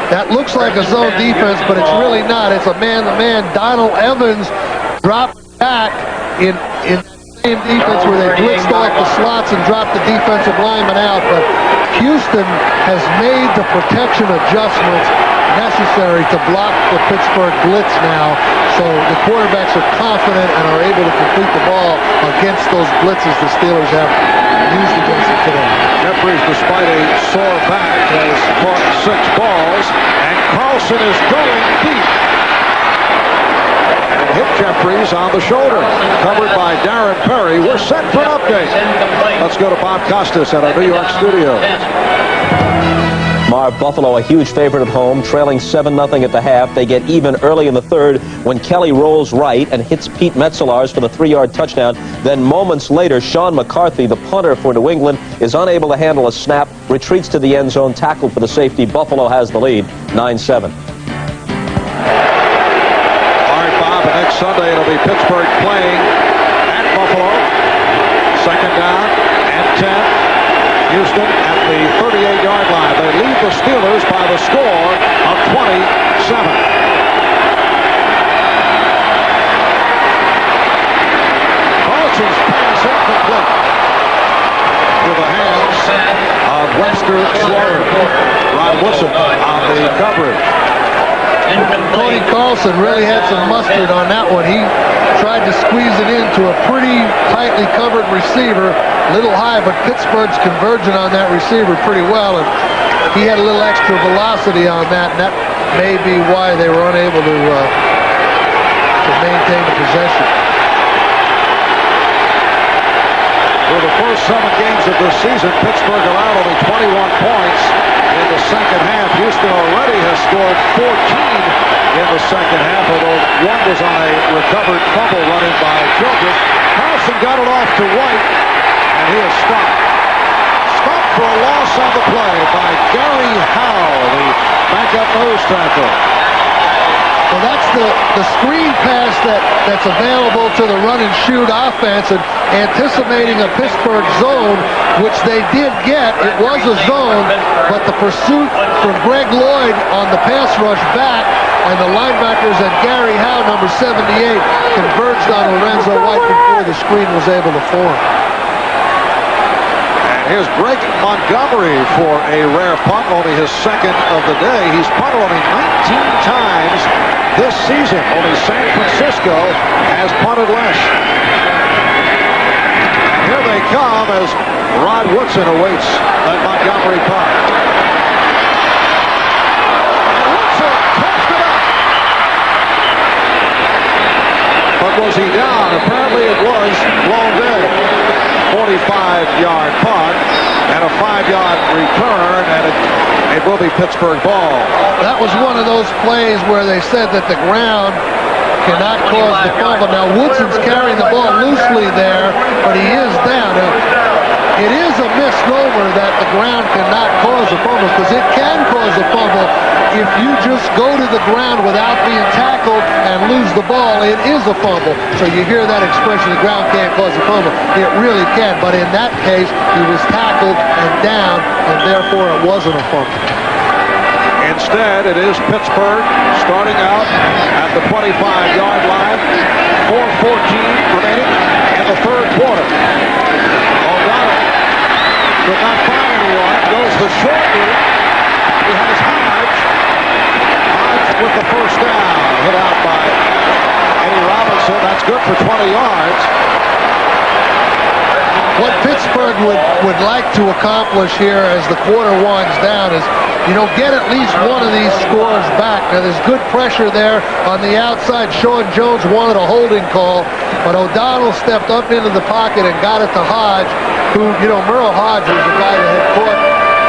That looks like a zone defense, but it's really not. It's a man-to-man. Donald Evans dropped back in the same defense where they blitzed off the slots and dropped the defensive lineman out. But Houston has made the protection adjustments necessary to block the Pittsburgh blitz now. So the quarterbacks are confident and are able to complete the ball against those blitzes the Steelers have used against them today. Jeffries, despite a sore back, has caught 6 balls, and Carlson is going deep. And hit Jeffries on the shoulder. Covered by Darren Perry. We're set for an update. Let's go to Bob Costas at our New York studio. Marv, Buffalo a huge favorite at home, trailing 7-0 at the half. They get even early in the third when Kelly rolls right and hits Pete Metzelaars for the 3-yard touchdown. Then moments later, Sean McCarthy, the punter for New England, is unable to handle a snap, retreats to the end zone, tackled for the safety. Buffalo has the lead, 9-7. All right, Bob, and next Sunday it'll be Pittsburgh playing at Buffalo. Second down and 10. Houston at the 38-yard line. They lead the Steelers by the score of 27. Carlson's pass incomplete to the hands of Webster Schwarber. Rod Woodson on the coverage. Cody Carlson really had some mustard on that one. He tried to squeeze it into a pretty tightly covered receiver, a little high, but Pittsburgh's converging on that receiver pretty well, and he had a little extra velocity on that, and that may be why they were unable to maintain the possession. For the first 7 games of this season, Pittsburgh allowed only 21 points in the second half. Houston already has scored 14 in the second half, although one was on a recovered fumble run in by Childress. Carlson got it off to White, and he is stopped. Stopped for a loss on the play by Gary Howe, the backup nose tackle. Well, that's the screen pass that's available to the run and shoot offense, and anticipating a Pittsburgh zone, which they did get. It was a zone, but the pursuit from Greg Lloyd on the pass rush back, and the linebackers and Gary Howe, number 78, converged on Lorenzo White before the screen was able to form. Here's Greg Montgomery for a rare punt, only his second of the day. He's punted only 19 times this season. Only San Francisco has punted less. And here they come as Rod Woodson awaits that Montgomery punt. And Woodson tossed it up. But was he down? Apparently it was long dead. 45-yard punt and a 5-yard return, and it will be Pittsburgh ball. That was one of those plays where they said that the ground cannot cause the fumble. Now Woodson's carrying the ball loosely there, but he is down. Now, it is a misnomer that the ground cannot cause a fumble, because it can cause a fumble if you just go to the ground without being tackled and lose the ball. It is a fumble. So you hear that expression, the ground can't cause a fumble. It really can, but in that case, he was tackled and down, and therefore it wasn't a fumble. Instead, it is Pittsburgh starting out at the 25-yard line. 4:14 remaining in the third quarter. O'Donnell could not find anyone. Goes the short route. He has Hodge. Hodge with the first down. Hit out by Eddie Robinson. That's good for 20 yards. What Pittsburgh would like to accomplish here as the quarter winds down is, get at least one of these scores back. Now, there's good pressure there on the outside. Sean Jones wanted a holding call, but O'Donnell stepped up into the pocket and got it to Hodge, who, Merle Hodge was the guy that had caught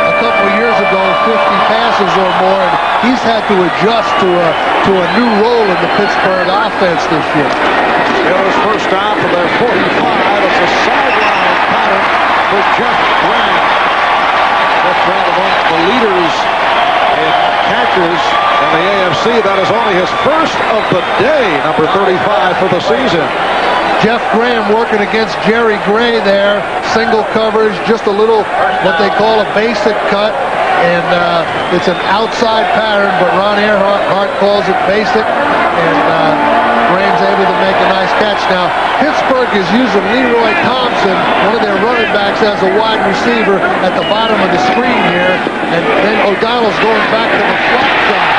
a couple of years ago 50 passes or more, and he's had to adjust to a new role in the Pittsburgh offense this year. Steelers first down from their 45. It's a sideline pattern for Jeff Graham. Jeff Graham, among the leaders in catches in the AFC. That is only his first of the day, number 35 for the season. Jeff Graham working against Jerry Gray there. Single coverage, just a little what they call a basic cut. And it's an outside pattern, but Ron Earhart calls it basic. And Graham's able to make a nice catch. Now, Pittsburgh is using Leroy Thompson, one of their running backs, as a wide receiver at the bottom of the screen here. And then O'Donnell's going back to the flat side.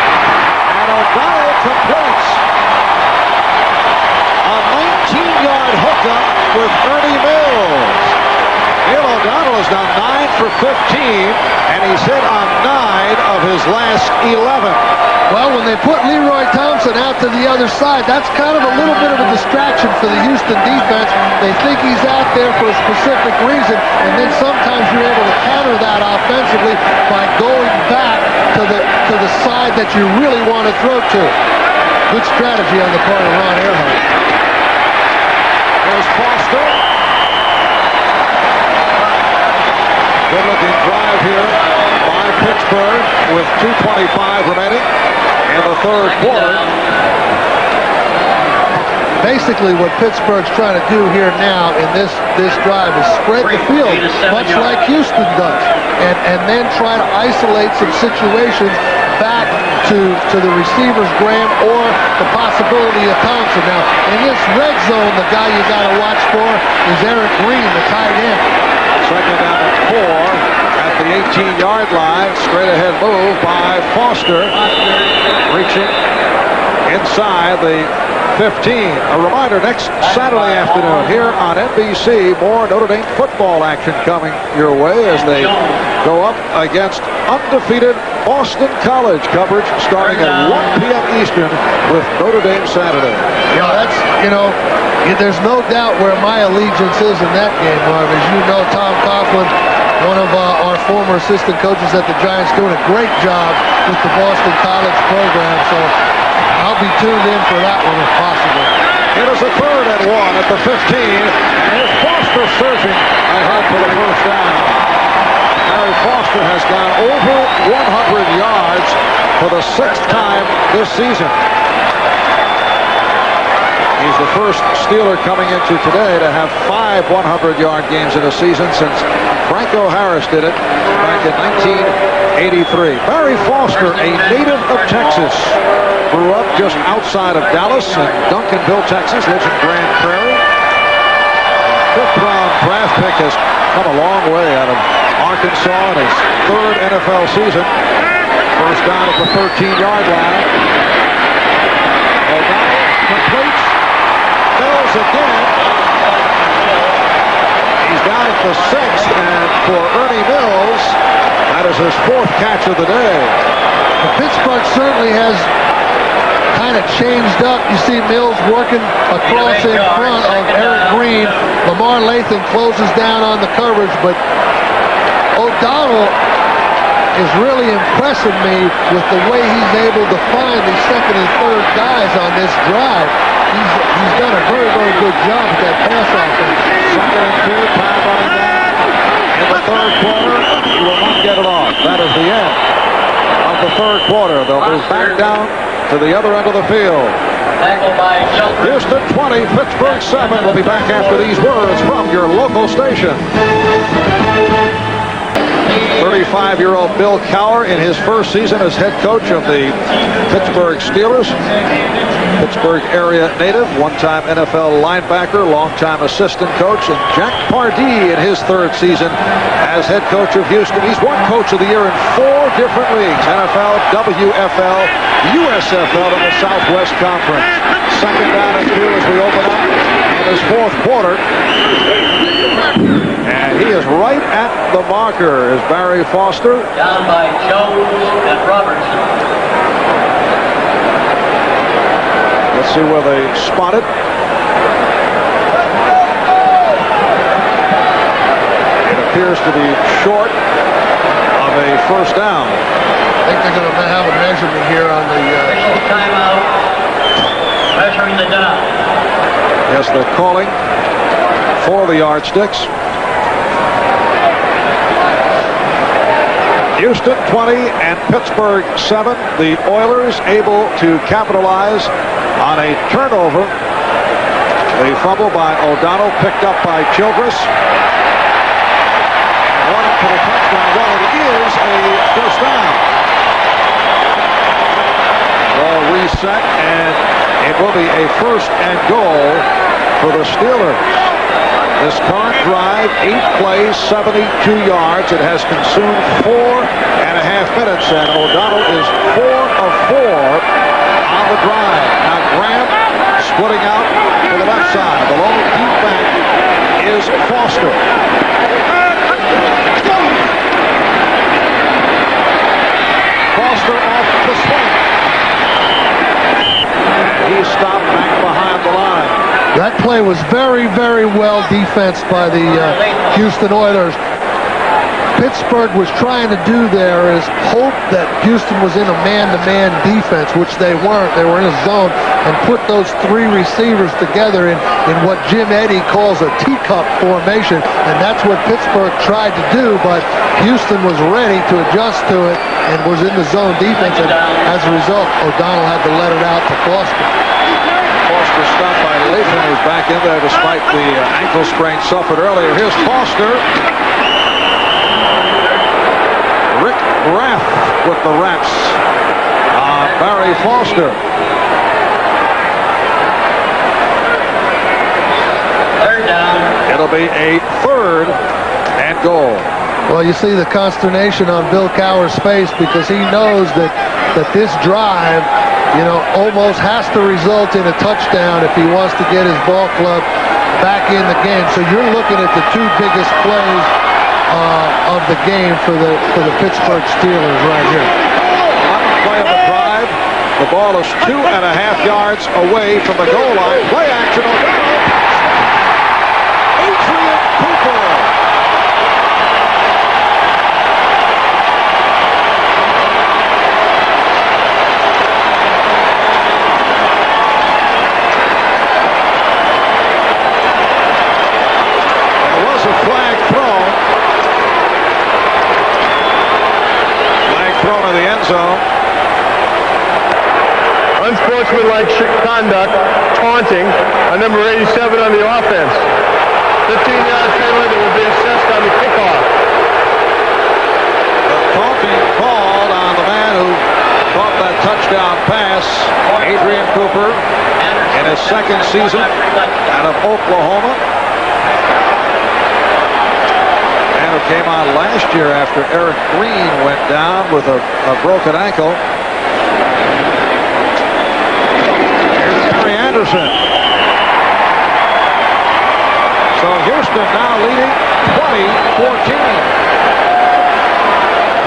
And O'Donnell completes a 19-yard hookup with Ernie Mills. Neil O'Donnell is now 9 for 15, and he's hit on 9 of his last 11. Well, when they put Leroy Thompson out to the other side, that's kind of a little bit of a distraction for the Houston defense. They think he's out there for a specific reason, and then sometimes you're able to counter that offensively by going back to the side that you really want to throw to. Good strategy on the part of Ron Earhart. There's Foster. Good-looking drive here by Pittsburgh with 2:25 remaining in the third quarter. Basically, what Pittsburgh's trying to do here now in this drive is spread the field, much like Houston does, and then try to isolate some situations back to the receivers, Graham, or the possibility of Thompson. Now, in this red zone, the guy you got to watch for is Eric Green, the tight end. Second down and 4 at the 18-yard line. Straight ahead move by Foster. Reaching inside the 15. A reminder, next Saturday afternoon here on NBC, more Notre Dame football action coming your way as they go up against undefeated Boston College. Coverage starting at 1 p.m. Eastern with Notre Dame Saturday. There's no doubt where my allegiance is in that game, Marv. As you know, Tom Coughlin, one of our former assistant coaches at the Giants, doing a great job with the Boston College program. So I'll be tuned in for that one if possible. It is a 3rd and 1 at the 15. There's Foster surging ahead for the first down. Harry Foster has gone over 100 yards for the 6th time this season. He's the first Steeler coming into today to have 5 100-yard games in a season since Franco Harris did it back in 1983. Barry Foster, a native of Texas, grew up just outside of Dallas in Duncanville, Texas, lives in Grand Prairie. 5th-round draft pick, has come a long way out of Arkansas in his 3rd NFL season. First down at the 13-yard line. O'Donnell completes. Mills again. He's down at the 6th, and for Ernie Mills, that is his 4th catch of the day. Pittsburgh certainly has kind of changed up. You see Mills working across in front of Eric Green. Lamar Latham closes down on the coverage, but O'Donnell is really impressing me with the way he's able to find the 2nd and 3rd guys on this drive. He's done a very, very good job with that pass offense. 2nd and 2, time running down. In the 3rd quarter, he will not get it off. That is the end of the 3rd quarter. They'll move back down to the other end of the field. Houston 20, Pittsburgh 7. We'll be back after these words from your local station. 35-year-old Bill Cowher in his first season as head coach of the Pittsburgh Steelers. Pittsburgh area native, one-time NFL linebacker, long-time assistant coach, and Jack Pardee in his 3rd season as head coach of Houston. He's won Coach of the Year in 4 different leagues: NFL, WFL, USFL, and the Southwest Conference. 2nd down and 2 as we open up in his 4th quarter. And he is right at the marker is Barry Foster. Down by Jones and Robertson. Let's see where they spot it. It appears to be short of a first down. I think they're going to have a measurement here on the... Timeout. Measuring the down. Yes, they're calling for the yardsticks. Houston 20 and Pittsburgh 7. The Oilers able to capitalize on a turnover. The fumble by O'Donnell picked up by Childress. Running for the touchdown. Well, it is a first down. Ball reset, and it will be a first and goal for the Steelers. This current drive, 8 plays, 72 yards. It has consumed 4.5 minutes, and O'Donnell is 4 of 4 on the drive. Now Graham splitting out to the left side. The lone deep back is Foster. Foster off the swing. He stopped back behind the line. That play was very, very well defensed by the Houston Oilers. Pittsburgh was trying to do there is hope that Houston was in a man-to-man defense, which they weren't. They were in a zone, and put those 3 receivers together in what Jim Eddy calls a teacup formation, and that's what Pittsburgh tried to do, but Houston was ready to adjust to it and was in the zone defense, and as a result, O'Donnell had to let it out to Foster. Foster stopped by Lathan, who's back in there despite the ankle sprain suffered earlier. Here's Foster. Rick Raff with the wraps on Barry Foster. Third down. It'll be a third and goal. Well, you see the consternation on Bill Cowher's face because he knows that this drive, almost has to result in a touchdown if he wants to get his ball club back in the game. So you're looking at the 2 biggest plays of the game for the Pittsburgh Steelers right here. Play of the drive. The ball is 2.5 yards away from the goal line. Play action. Adrian Cooper. There was a flag thrown. Thrown in the end zone. Unsportsmanlike conduct, taunting on number 87 on the offense. 15-yard penalty that will be assessed on the kickoff. The taunting called on the man who caught that touchdown pass, Adrian Cooper, in his second season out of Oklahoma. Who came on last year after Eric Green went down with a broken ankle. Here's Terry Anderson. So Houston now leading 20-14.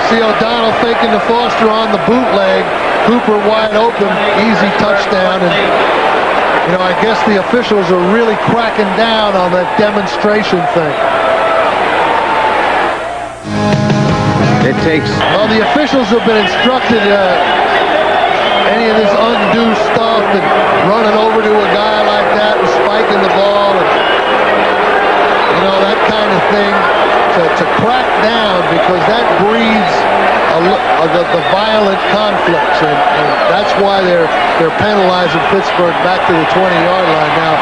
See O'Donnell faking to Foster on the bootleg. Cooper wide open, easy touchdown. And, I guess the officials are really cracking down on that demonstration thing. It takes... Well, the officials have been instructed any of this undue stuff and running over to a guy like that and spiking the ball and, that kind of thing to crack down because that breeds the violent conflicts and that's why they're penalizing Pittsburgh back to the 20-yard line now.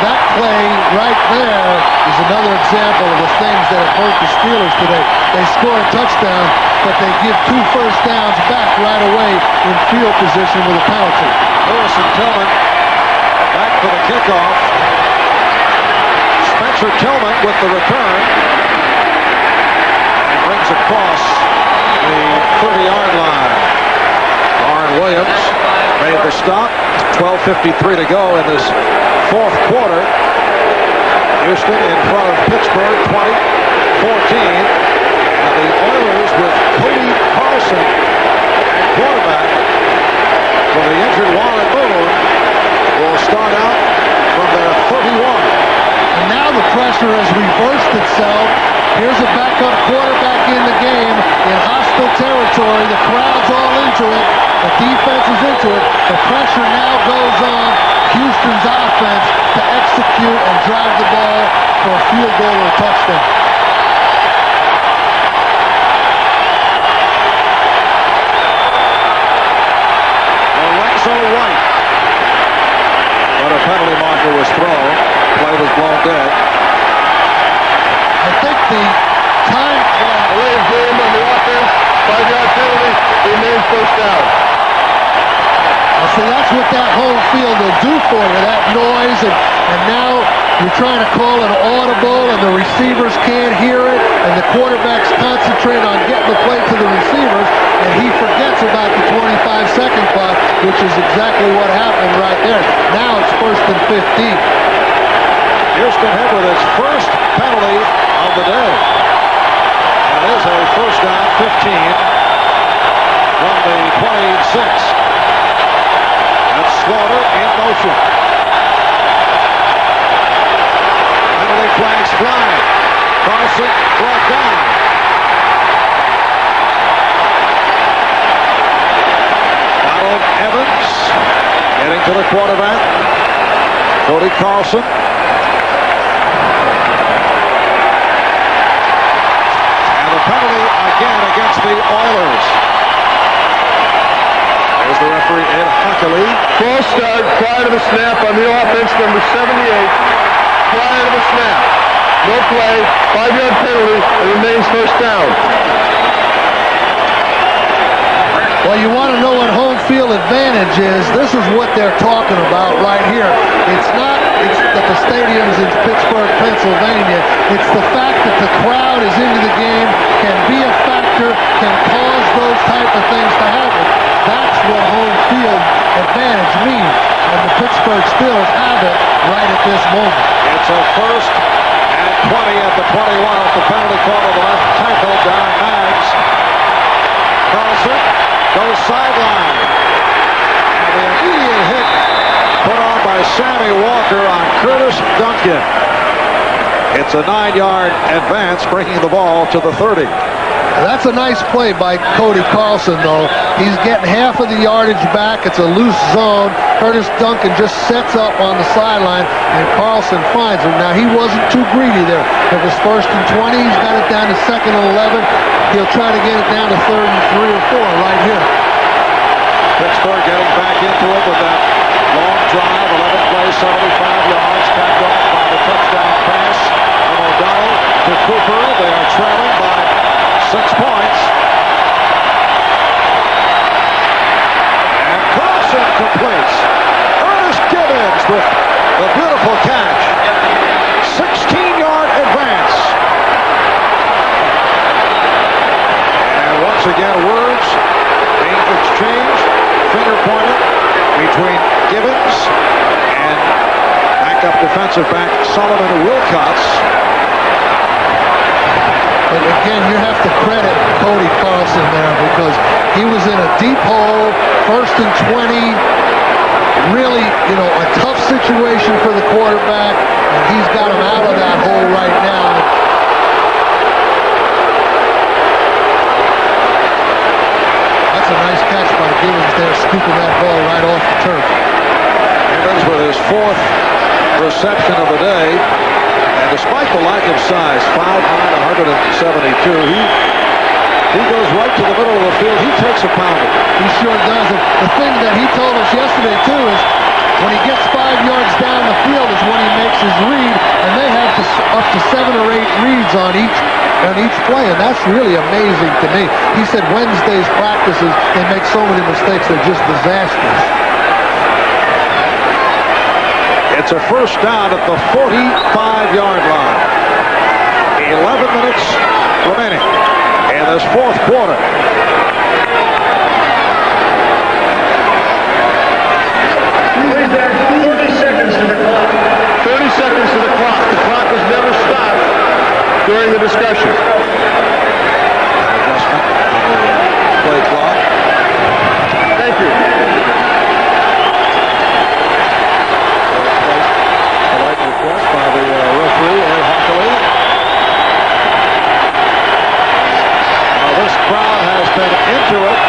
That play right there is another example of the things that have hurt the Steelers today. They score a touchdown, but they give 2 first downs back right away in field position with a penalty. Lewis and Tillman back for the kickoff. Spencer Tillman with the return. And brings across the 30-yard line. Lauren Williams made the stop. 12:53 to go in this 4th quarter. Houston in front of Pittsburgh, 20-14. And the Oilers with Cody Carlson at quarterback for the injured Warren Moon will start out from their 31. And now the pressure has reversed itself. Here's a backup quarterback in the game in hostile territory. The crowd's all into it. The defense is into it. The pressure now goes on Houston's offense to execute and drive the ball for a field goal or a touchdown. throw. Play was blown dead. I think the time clock. Away game on the offense. 5-yard penalty. Remains first down. So that's what that home field will do for you, that noise, and now you're trying to call an audible, and the receivers can't hear it, and the quarterback's concentrating on getting the play to the receivers, and he forgets about the 25-second clock, which is exactly what happened right there. Now it's 1st and 15. Houston hit with its first penalty of the day. And it is a first down, 15 from the 26. That's Slaughter in motion. Penalty flags flying. Carson brought down. Donald Evans getting to the quarterback. Cody Carlson. And the penalty again against the Oilers. There's the referee, Ed Hockley. False start prior to the snap on the offense, number 78. Prior to the snap. No play, 5-yard penalty, and remains first down. Well, you want to know what home field advantage is. This is what they're talking about right here. It's not that the stadium's in Pittsburgh, Pennsylvania. It's the fact that the crowd is into the game, can be a factor, can cause those type of things to happen. That's what home field advantage means. And the Pittsburgh Steelers have it right at this moment. It's a first and 20 at the 21 off the penalty call on the left tackle, Don Maggs. Carlson goes sideline. And the immediate hit put on by Sammy Walker on Curtis Duncan. It's a 9-yard advance, bringing the ball to the 30. That's a nice play by Cody Carlson, though. He's getting half of the yardage back. It's a loose zone. Curtis Duncan just sets up on the sideline, and Carlson finds him. Now, he wasn't too greedy there. It was 1st and 20. He's got it down to 2nd and 11. He'll try to get it down to 3rd and 3 or 4 right here. Pittsburgh getting back into it with that long drive, 11 plays, 75 yards, capped off by the touchdown pass from O'Donnell to Cooper. They are trailing by 6 points. And Carlson completes. Ernest Gibbons with the beautiful catch. 16-yard advance. And once again, words being exchanged, finger pointed between Gibbons and backup defensive back Solomon Wilcots. But again, you have to credit Cody Carlson there because he was in a deep hole, 1st and 20. Really, a tough situation for the quarterback, and he's got him out of that hole right now. That's a nice catch by Gibbons there, scooping that ball right off the turf. Gibbons with his 4th reception of the day. And despite the lack of size, 5'9", 172, he goes right to the middle of the field. He takes a pounding. He sure does. And the thing that he told us yesterday, too, is when he gets 5 yards down the field is when he makes his read, and they have up to 7 or 8 reads on each play, and that's really amazing to me. He said Wednesday's practices, they make so many mistakes, they're just disastrous. It's a first down at the 45-yard line. 11 minutes remaining in this 4th quarter. Please add 30 seconds to the clock. 30 seconds to the clock. The clock was never stopped during the discussion. Adjustment on the play clock. Thank you. Request by the referee, Ed Hockley. Now this crowd has been into it,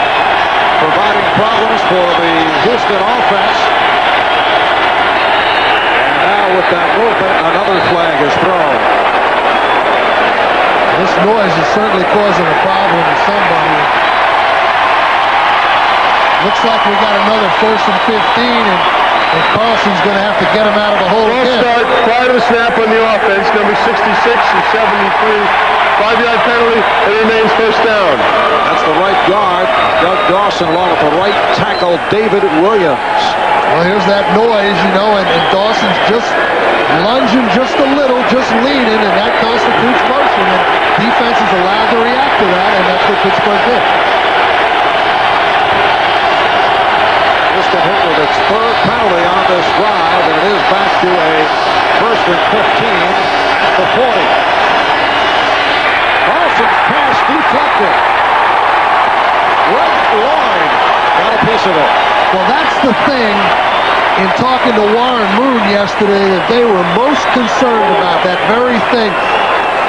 providing problems for the Houston offense. And now with that movement, another flag is thrown. This noise is certainly causing a problem to somebody. Looks like we got another 1st and 15, and and Carlson's going to have to get him out of the hole False again. start prior to the snap on the offense. Number 66 and 73. 5-yard penalty. It remains first down. That's the right guard, Doug Dawson, along with the right tackle, David Williams. Well, here's that noise, you know, and Dawson's just lunging just a little, just leaning, and that constitutes motion. And defense is allowed to react to that, and that's what Pittsburgh did. Houston hit with its third penalty on this drive, and it is back to a 1st and 15 at the 40. Carlson's pass deflected. Greg Lloyd got a piece of it. Well, that's the thing in talking to Warren Moon yesterday that they were most concerned about, that very thing.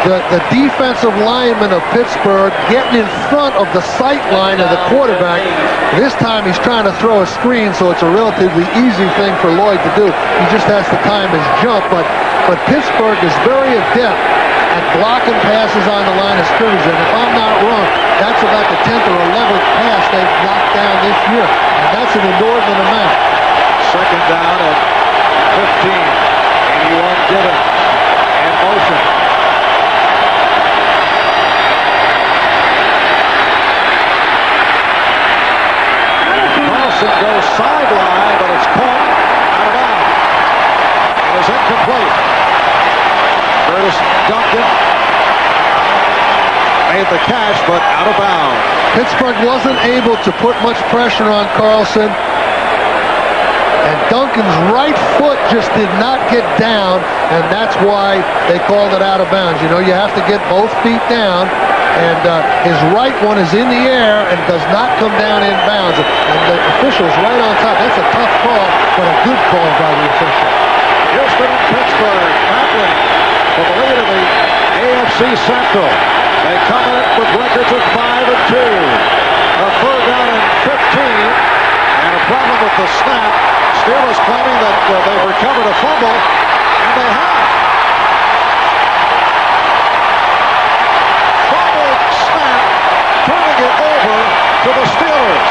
The defensive lineman of Pittsburgh getting in front of the sight line of the quarterback. This time he's trying to throw a screen, so it's a relatively easy thing for Lloyd to do. He just has to time his jump, but Pittsburgh is very adept at blocking passes on the line of scrimmage, and if I'm not wrong, that's about the 10th or 11th pass they've knocked down this year, and that's an inordinate amount. Second down at 15. 81 given. And motion. Carlson goes sideline, but it's caught out of bounds. It is incomplete. Curtis Duncan made the catch, but out of bounds. Pittsburgh wasn't able to put much pressure on Carlson, and Duncan's right foot just did not get down, and that's why they called it out of bounds. You know, you have to get both feet down, and his right one is in the air and does not come down in bounds. And the official's right on top. That's a tough call, but a good call by the official. Houston and Pittsburgh battling for the lead of the AFC Central. They come in with records of 5-2. A third down and 15, and a problem with the snap. Steelers claiming that they've recovered a fumble, and they have. Fumble snap, turning it over to the Steelers.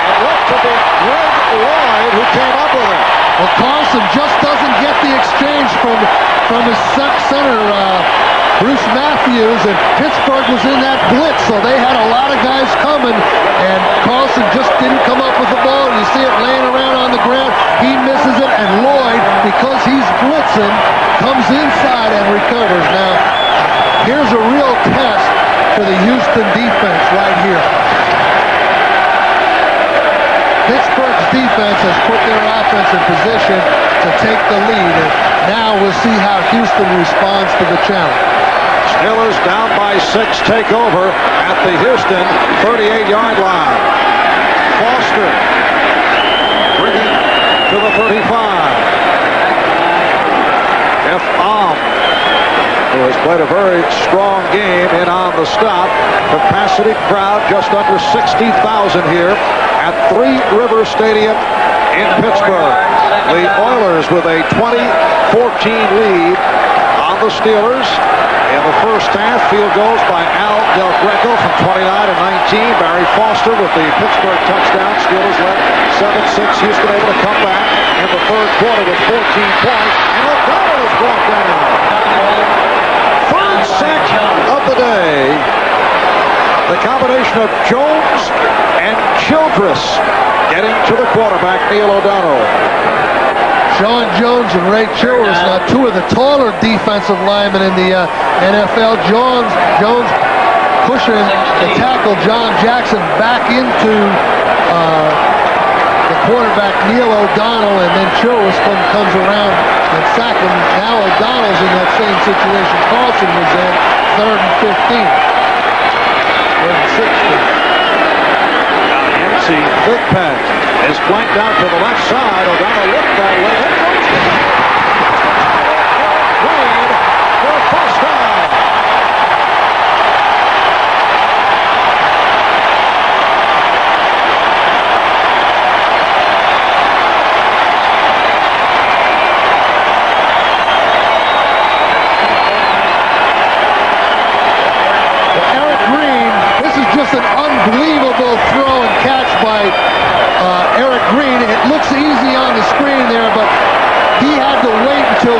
It looked to be Greg Lloyd who came up with it. Well, Carlson just doesn't get the exchange from his center, Bruce Matthews, and Pittsburgh was in that blitz, so they had a lot of guys coming, and Carlson just didn't come up with the ball. You see it laying around on the ground. He misses it, and Lloyd, because he's blitzing, comes inside and recovers. Now, here's a real test for the Houston defense right here. Pittsburgh's defense has put their offense in position to take the lead, and now we'll see how Houston responds to the challenge. Steelers down by 6, take over at the Houston 38-yard line. Foster bringing to the 35. F. who has played a very strong game in on the stop. Capacity crowd just under 60,000 here at Three River Stadium in Pittsburgh. The Oilers with a 20-14 lead on the Steelers. In the first half, field goals by Al Del Greco from 29 to 19. Barry Foster with the Pittsburgh touchdown. Steelers led 7-6. Houston able to come back in the third quarter with 14 points. And O'Donnell is brought down. Third sack of the day. The combination of Jones and Childress getting to the quarterback, Neil O'Donnell. Sean Jones and Ray Childress, now two of the taller defensive linemen in the NFL. Jones pushing the tackle John Jackson back into the quarterback Neil O'Donnell, and then Childress comes around and sacks him. Now O'Donnell's in that same situation Carlson was in, 3rd and 15. 3rd and 16. Now Yancey Thigpen is flanked out to the left side. O'Donnell looked that way. Green for a first down. Eric Green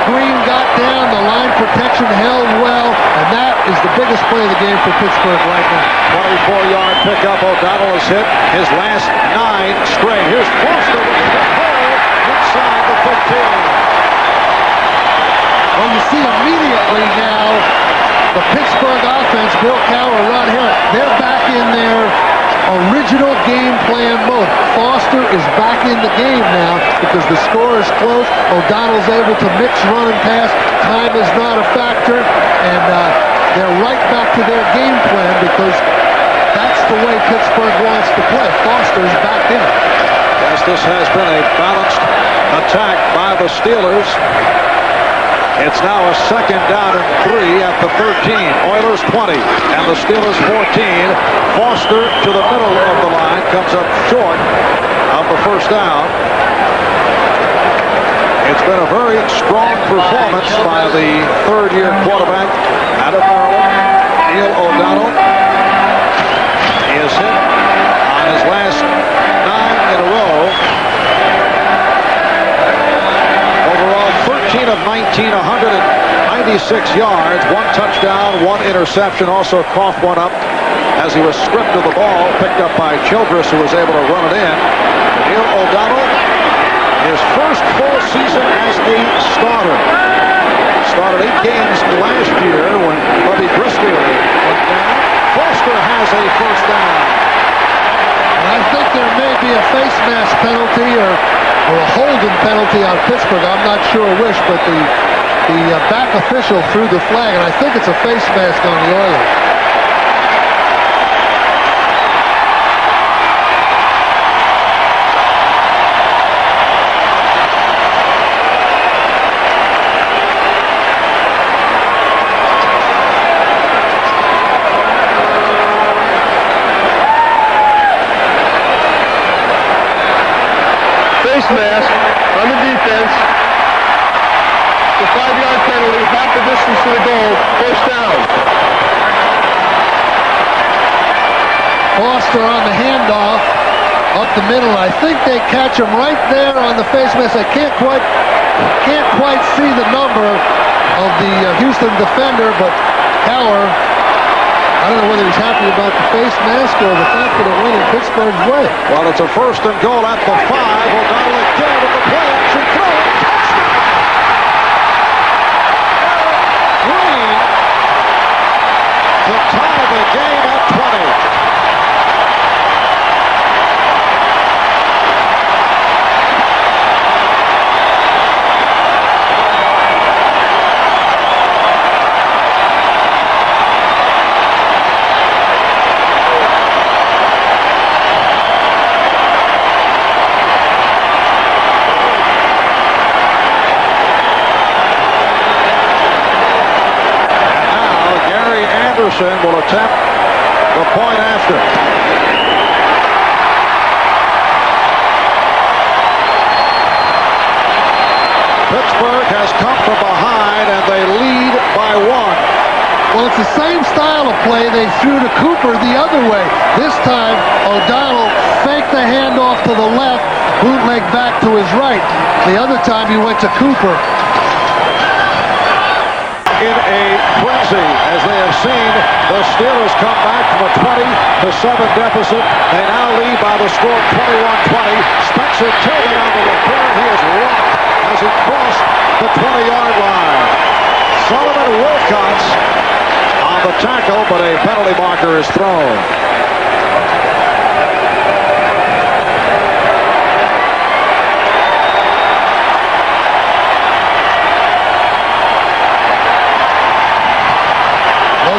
Green got down, the line protection held well, and that is the biggest play of the game for Pittsburgh right now. 24-yard pickup. O'Donnell has hit his last 9 straight. Here's Foster with the hole inside the 15. Well, you see immediately now the Pittsburgh offense, Bill Cowher, Ron Hill, they're back in their original game plan mode. Foster is back in the game now because the score is close. O'Donnell's able to mix run and pass. Time is not a factor, and they're right back to their game plan because that's the way Pittsburgh wants to play. Foster's back in. Yes, this has been a balanced attack by the Steelers. It's now a 2nd down and 3 at the 13. Oilers 20 and the Steelers 14. Foster to the middle of the line, comes up short of the first down. It's been a very strong performance by the third-year quarterback out of Maryland, Neil O'Donnell. He has hit on his last 9 in a row. Overall, 13 of 19, 196 yards, 1 touchdown, 1 interception. Also coughed one up as he was stripped of the ball, picked up by Childress, who was able to run it in. Neil O'Donnell, his first full season as a starter. Started 8 games last year when Bubby Briscoe went down. Foster has a first down. And I think there may be a face mask penalty or a holding penalty on Pittsburgh. I'm not sure which, but the back official threw the flag, and I think it's a face mask on the Oilers. Mask on the defense. The 5-yard penalty, half the distance to the goal, first down. Foster on the handoff up the middle. I think they catch him right there on the face mask. I can't quite see the number of the Houston defender, but Cowher, I don't know whether he's happy about the face mask or the fact that it went in Pittsburgh's way. Well, it's a 1st and goal at the 5. O'Donnell again with the play action throw. Green to tie the game at 20. Will attempt the point after. Pittsburgh has come from behind and they lead by 1. Well, it's the same style of play they threw to Cooper the other way. This time, O'Donnell faked the handoff to the left, bootleg back to his right. The other time, he went to Cooper. In a frenzy, as they have seen the Steelers come back from a 20-7 deficit. They now lead by the score 21-20. Spencer Tillman on the return. He is rocked as he crossed the 20-yard line. Sullivan Wilcox on the tackle, but a penalty marker is thrown.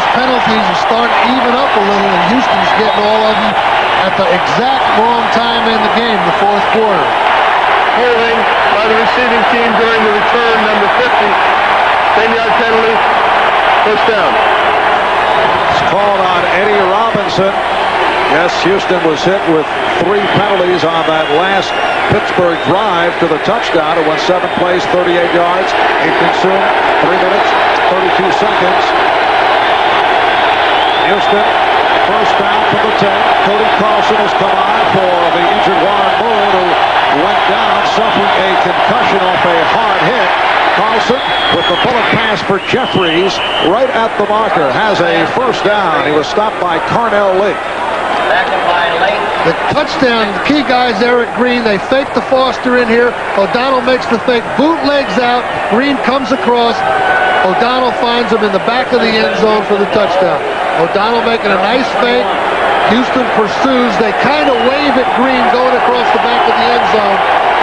Penalties are starting to even up a little, and Houston's getting all of them at the exact wrong time in the game, the 4th quarter. Holding by the receiving team during the return, number 50. 10-yard penalty, first down. It's called on Eddie Robinson. Yes, Houston was hit with 3 penalties on that last Pittsburgh drive to the touchdown. It went 7 plays, 38 yards. It consumed 3 minutes, 32 seconds. Houston, first down from the 10. Cody Carlson has come on for the injured Warren Moon, who went down, suffering a concussion off a hard hit. Carlson with the bullet pass for Jeffries right at the marker. Has a first down. He was stopped by Carnell Lake. The touchdown, the key guys, Eric Green. They fake the Foster in here. O'Donnell makes the fake, bootlegs out. Green comes across. O'Donnell finds him in the back of the end zone for the touchdown. O'Donnell making a nice fake. Houston pursues. They kind of wave at Green going across the back of the end zone,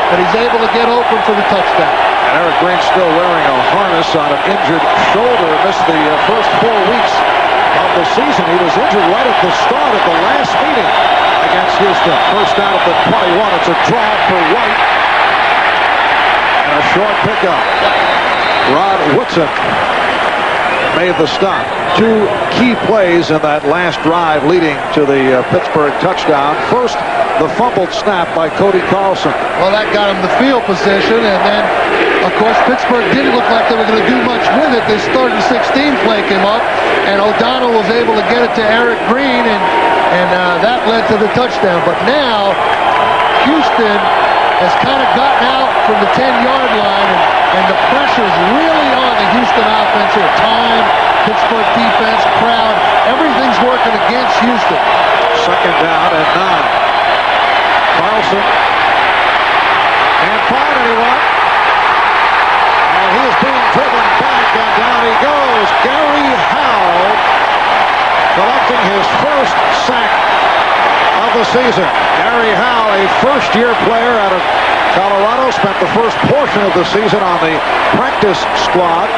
but he's able to get open for the touchdown. And Eric Green still wearing a harness on an injured shoulder. Missed the first 4 weeks of the season. He was injured right at the start of the last meeting against Houston. First down at the 21. It's a draw for White. And a short pickup. Rod Woodson made the stop. 2 key plays in that last drive leading to the Pittsburgh touchdown. First, the fumbled snap by Cody Carlson. Well, that got him the field position, and then, of course, Pittsburgh didn't look like they were going to do much with it. This 3rd and 16 play came up, and O'Donnell was able to get it to Eric Green, and that led to the touchdown. But now, Houston has kind of gotten out from the 10-yard line, and the pressure's really on the Houston offense here. Time, Pittsburgh defense, crowd, everything's working against Houston. Second down and 9. Carlson can't find anyone. And he is being driven back, and down he goes. Gary Howell collecting his first sack of the season. Gary Howell, a first-year player out of Colorado, spent the first portion of the season on the practice squad.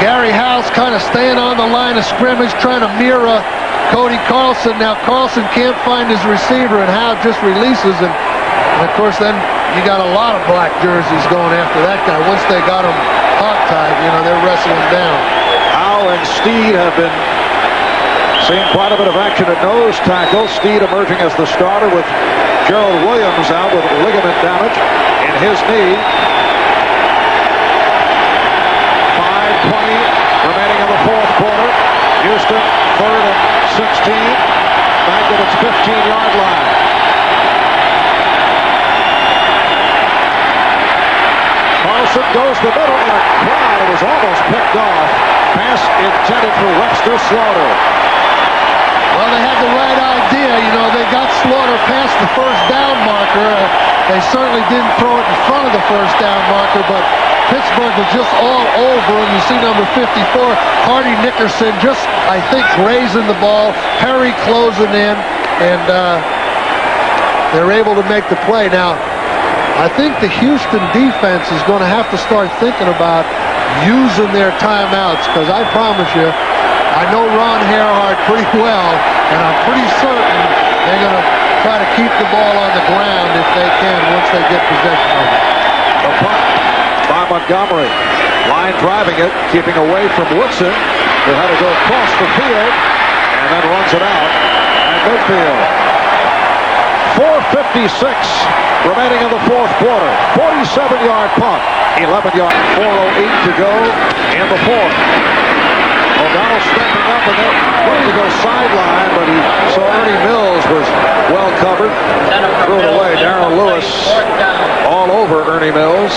Gary Howell's kind of staying on the line of scrimmage, trying to mirror Cody Carlson. Now Carlson can't find his receiver, and Howell just releases, and of course then you got a lot of black jerseys going after that guy. Once they got him hog-tied, you know, they're wrestling him down. Howell and Steed have been seeing quite a bit of action at nose tackle. Steed emerging as the starter with Gerald Williams out with ligament damage in his knee. 5:20 remaining in the 4th quarter. Houston 3rd and 16. Back at its 15-yard line. Carlson goes the middle, and a crowd was almost picked off. Pass intended for Webster Slaughter. Well, they had the right idea. You know, they got Slaughter past the first down marker. They certainly didn't throw it in front of the first down marker, but Pittsburgh was just all over him. You see number 54, Hardy Nickerson, just, I think, grazing the ball. Perry closing in, and they're able to make the play. Now, I think the Houston defense is going to have to start thinking about using their timeouts, because I promise you, I know Ron Harhart pretty well, and I'm pretty certain they're going to try to keep the ball on the ground if they can once they get possession of it. The punt by Montgomery. Line driving it, keeping away from Woodson, who had to go across the field, and then runs it out at midfield. 4:56 remaining in the 4th quarter. 47-yard punt. 11-yard, 4:08 to go in the 4th. O'Donnell stepping up and then wanted to go sideline, but he saw Ernie Mills was well covered. Threw it away. Darren Lewis all over Ernie Mills.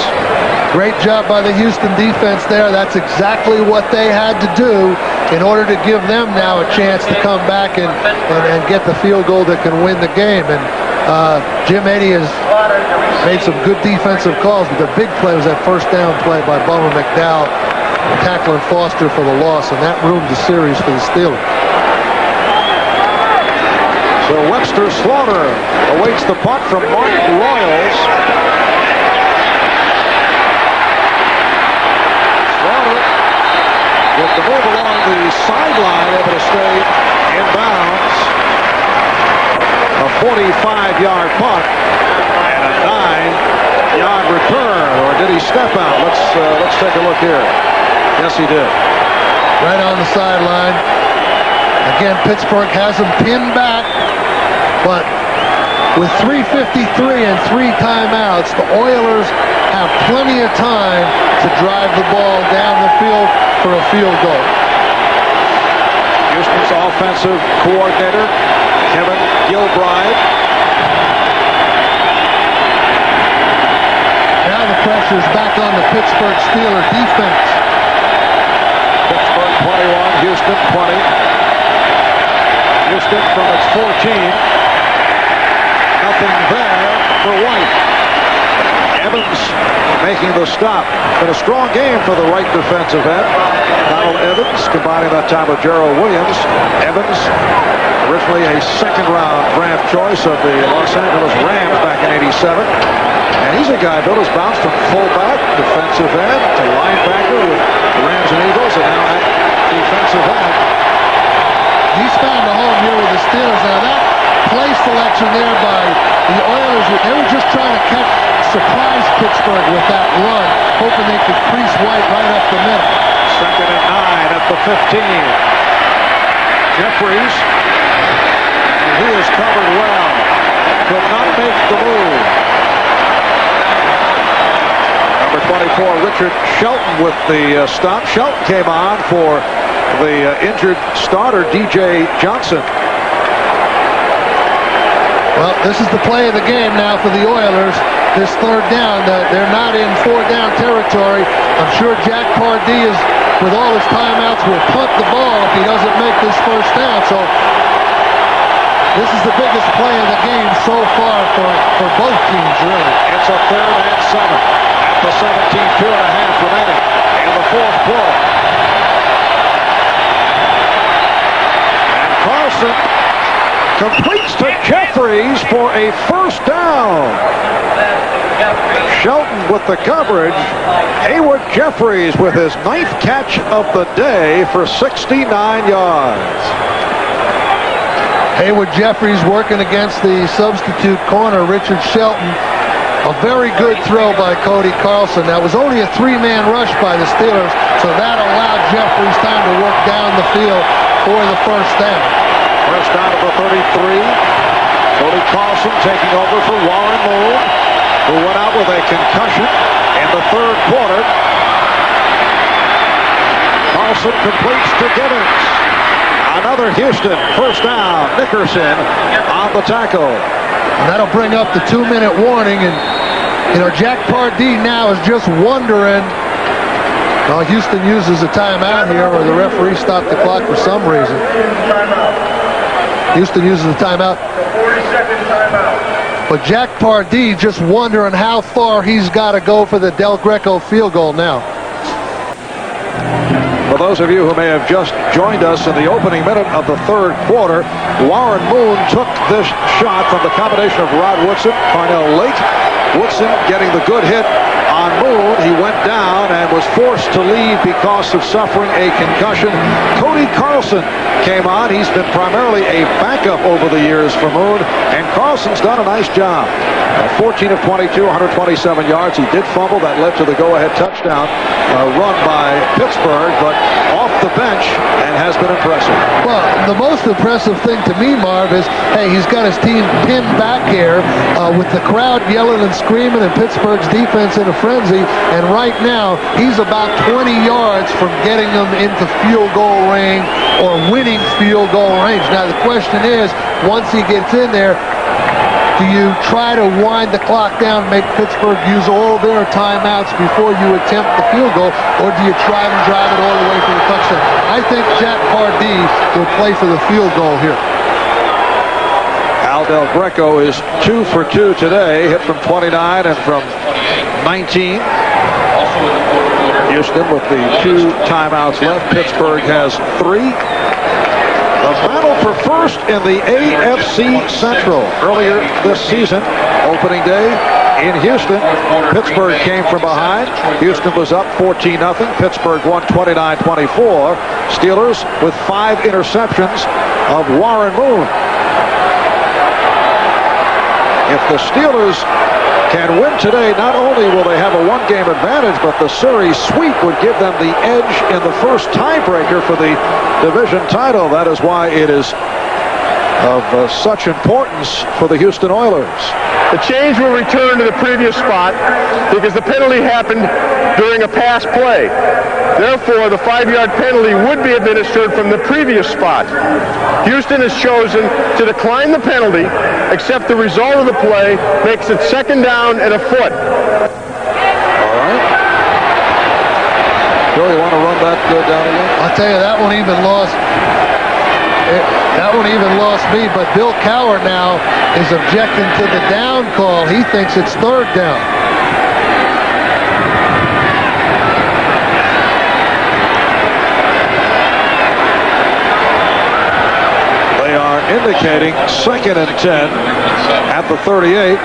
Great job by the Houston defense there. That's exactly what they had to do in order to give them now a chance to come back and get the field goal that can win the game. And Jim Eddy has made some good defensive calls, but the big play was that first down play by Bummer McDowell, tackling Foster for the loss, and that ruined the series for the Steelers. So Webster Slaughter awaits the punt from Mark Royals. Slaughter with the move along the sideline, able to stay in bounds. A 45-yard punt and a 9-yard return. Or did he step out? Let's take a look here. Yes, he did. Right on the sideline. Again, Pittsburgh has him pinned back, but with 3:53 and 3 timeouts, the Oilers have plenty of time to drive the ball down the field for a field goal. Houston's offensive coordinator, Kevin Gilbride. the pressure is back on the Pittsburgh Steelers defense. Pittsburgh 21, Houston 20. Houston from its 14. Nothing there for White. Evans making the stop. Been a strong game for the right defensive end. Donald Evans combining that time with Gerald Williams. Evans, originally a second-round draft choice of the Los Angeles Rams back in '87. And he's a guy, Bill, has bounced from fullback, defensive end, to linebacker with the Rams and Eagles, and now at defensive end. He's found a home here with the Steelers. Now that play selection there by the Oilers, they were just trying to surprise Pittsburgh with that run, hoping they could crease White right up the middle. 2nd and 9 at the 15. Jeffries, and he is covered well, could not make the move. Number 24, Richard Shelton with the stop. Shelton came on for the injured starter, DJ Johnson. Well, this is the play of the game now for the Oilers. This third down, they're not in 4-down territory. I'm sure Jack Pardee is, with all his timeouts, will punt the ball if he doesn't make this first down. So this is the biggest play of the game so far for both teams, really. It's a 3rd and 7 at the 17, 2.5 remaining in the fourth quarter. And Carlson completes to Jeffries for a first down. Shelton with the coverage. Haywood Jeffries with his 9th catch of the day for 69 yards. Haywood Jeffries working against the substitute corner, Richard Shelton. A very good throw by Cody Carlson. That was only a 3-man rush by the Steelers, so that allowed Jeffries time to work down the field for the first down. First down at the 33. Cody Carlson taking over for Warren Moon, who went out with a concussion in the third quarter. Carlson completes to Gibbons. Another Houston first down. Nickerson on the tackle. And that'll bring up the 2-minute warning. And, you know, Jack Pardee now is just wondering. Well, Houston uses a timeout here, or the referee stopped the clock for some reason. Houston uses a timeout. 40-second timeout. But Jack Pardee just wondering how far he's got to go for the Del Greco field goal now. For those of you who may have just joined us in the opening minute of the third quarter, Warren Moon took this shot from the combination of Rod Woodson, Parnell Lake. Woodson getting the good hit on Moon. He went down and was forced to leave because of suffering a concussion. Cody Carlson came on. He's been primarily a backup over the years for Moon, and Carlson's done a nice job. 14 of 22, 127 yards. He did fumble. That led to the go-ahead touchdown run by Pittsburgh, but off the bench and has been impressive. Well, the most impressive thing to me, Marv, is, hey, he's got his team pinned back here with the crowd yelling and screaming and Pittsburgh's defense in a frenzy, and right now he's about 20 yards from getting them into field goal range or winning field goal range. Now the question is, once he gets in there, do you try to wind the clock down, make Pittsburgh use all their timeouts before you attempt the field goal, or do you try and drive it all the way for the touchdown? I think Jack Pardee will play for the field goal here. Al Del Greco is 2 for 2 today, hit from 29 and from 19. Houston with the 2 timeouts left. Pittsburgh has 3. The battle for first in the AFC Central. Earlier this season, opening day in Houston, Pittsburgh came from behind. Houston was up 14-0. Pittsburgh won 29-24. Steelers with 5 interceptions of Warren Moon. If the Steelers can win today, not only will they have a 1-game advantage, but the series sweep would give them the edge in the first tiebreaker for the division title. That is why it is of such importance for the Houston Oilers. The change will return to the previous spot because the penalty happened during a pass play. Therefore, the 5-yard penalty would be administered from the previous spot. Houston has chosen to decline the penalty, except the result of the play makes it 2nd down and a foot. Bill, you want to run that down again? I'll tell you, that one even lost. That one even lost me, but Bill Cowher now is objecting to the down call. He thinks it's third down. They are indicating 2nd and 10 at the 38.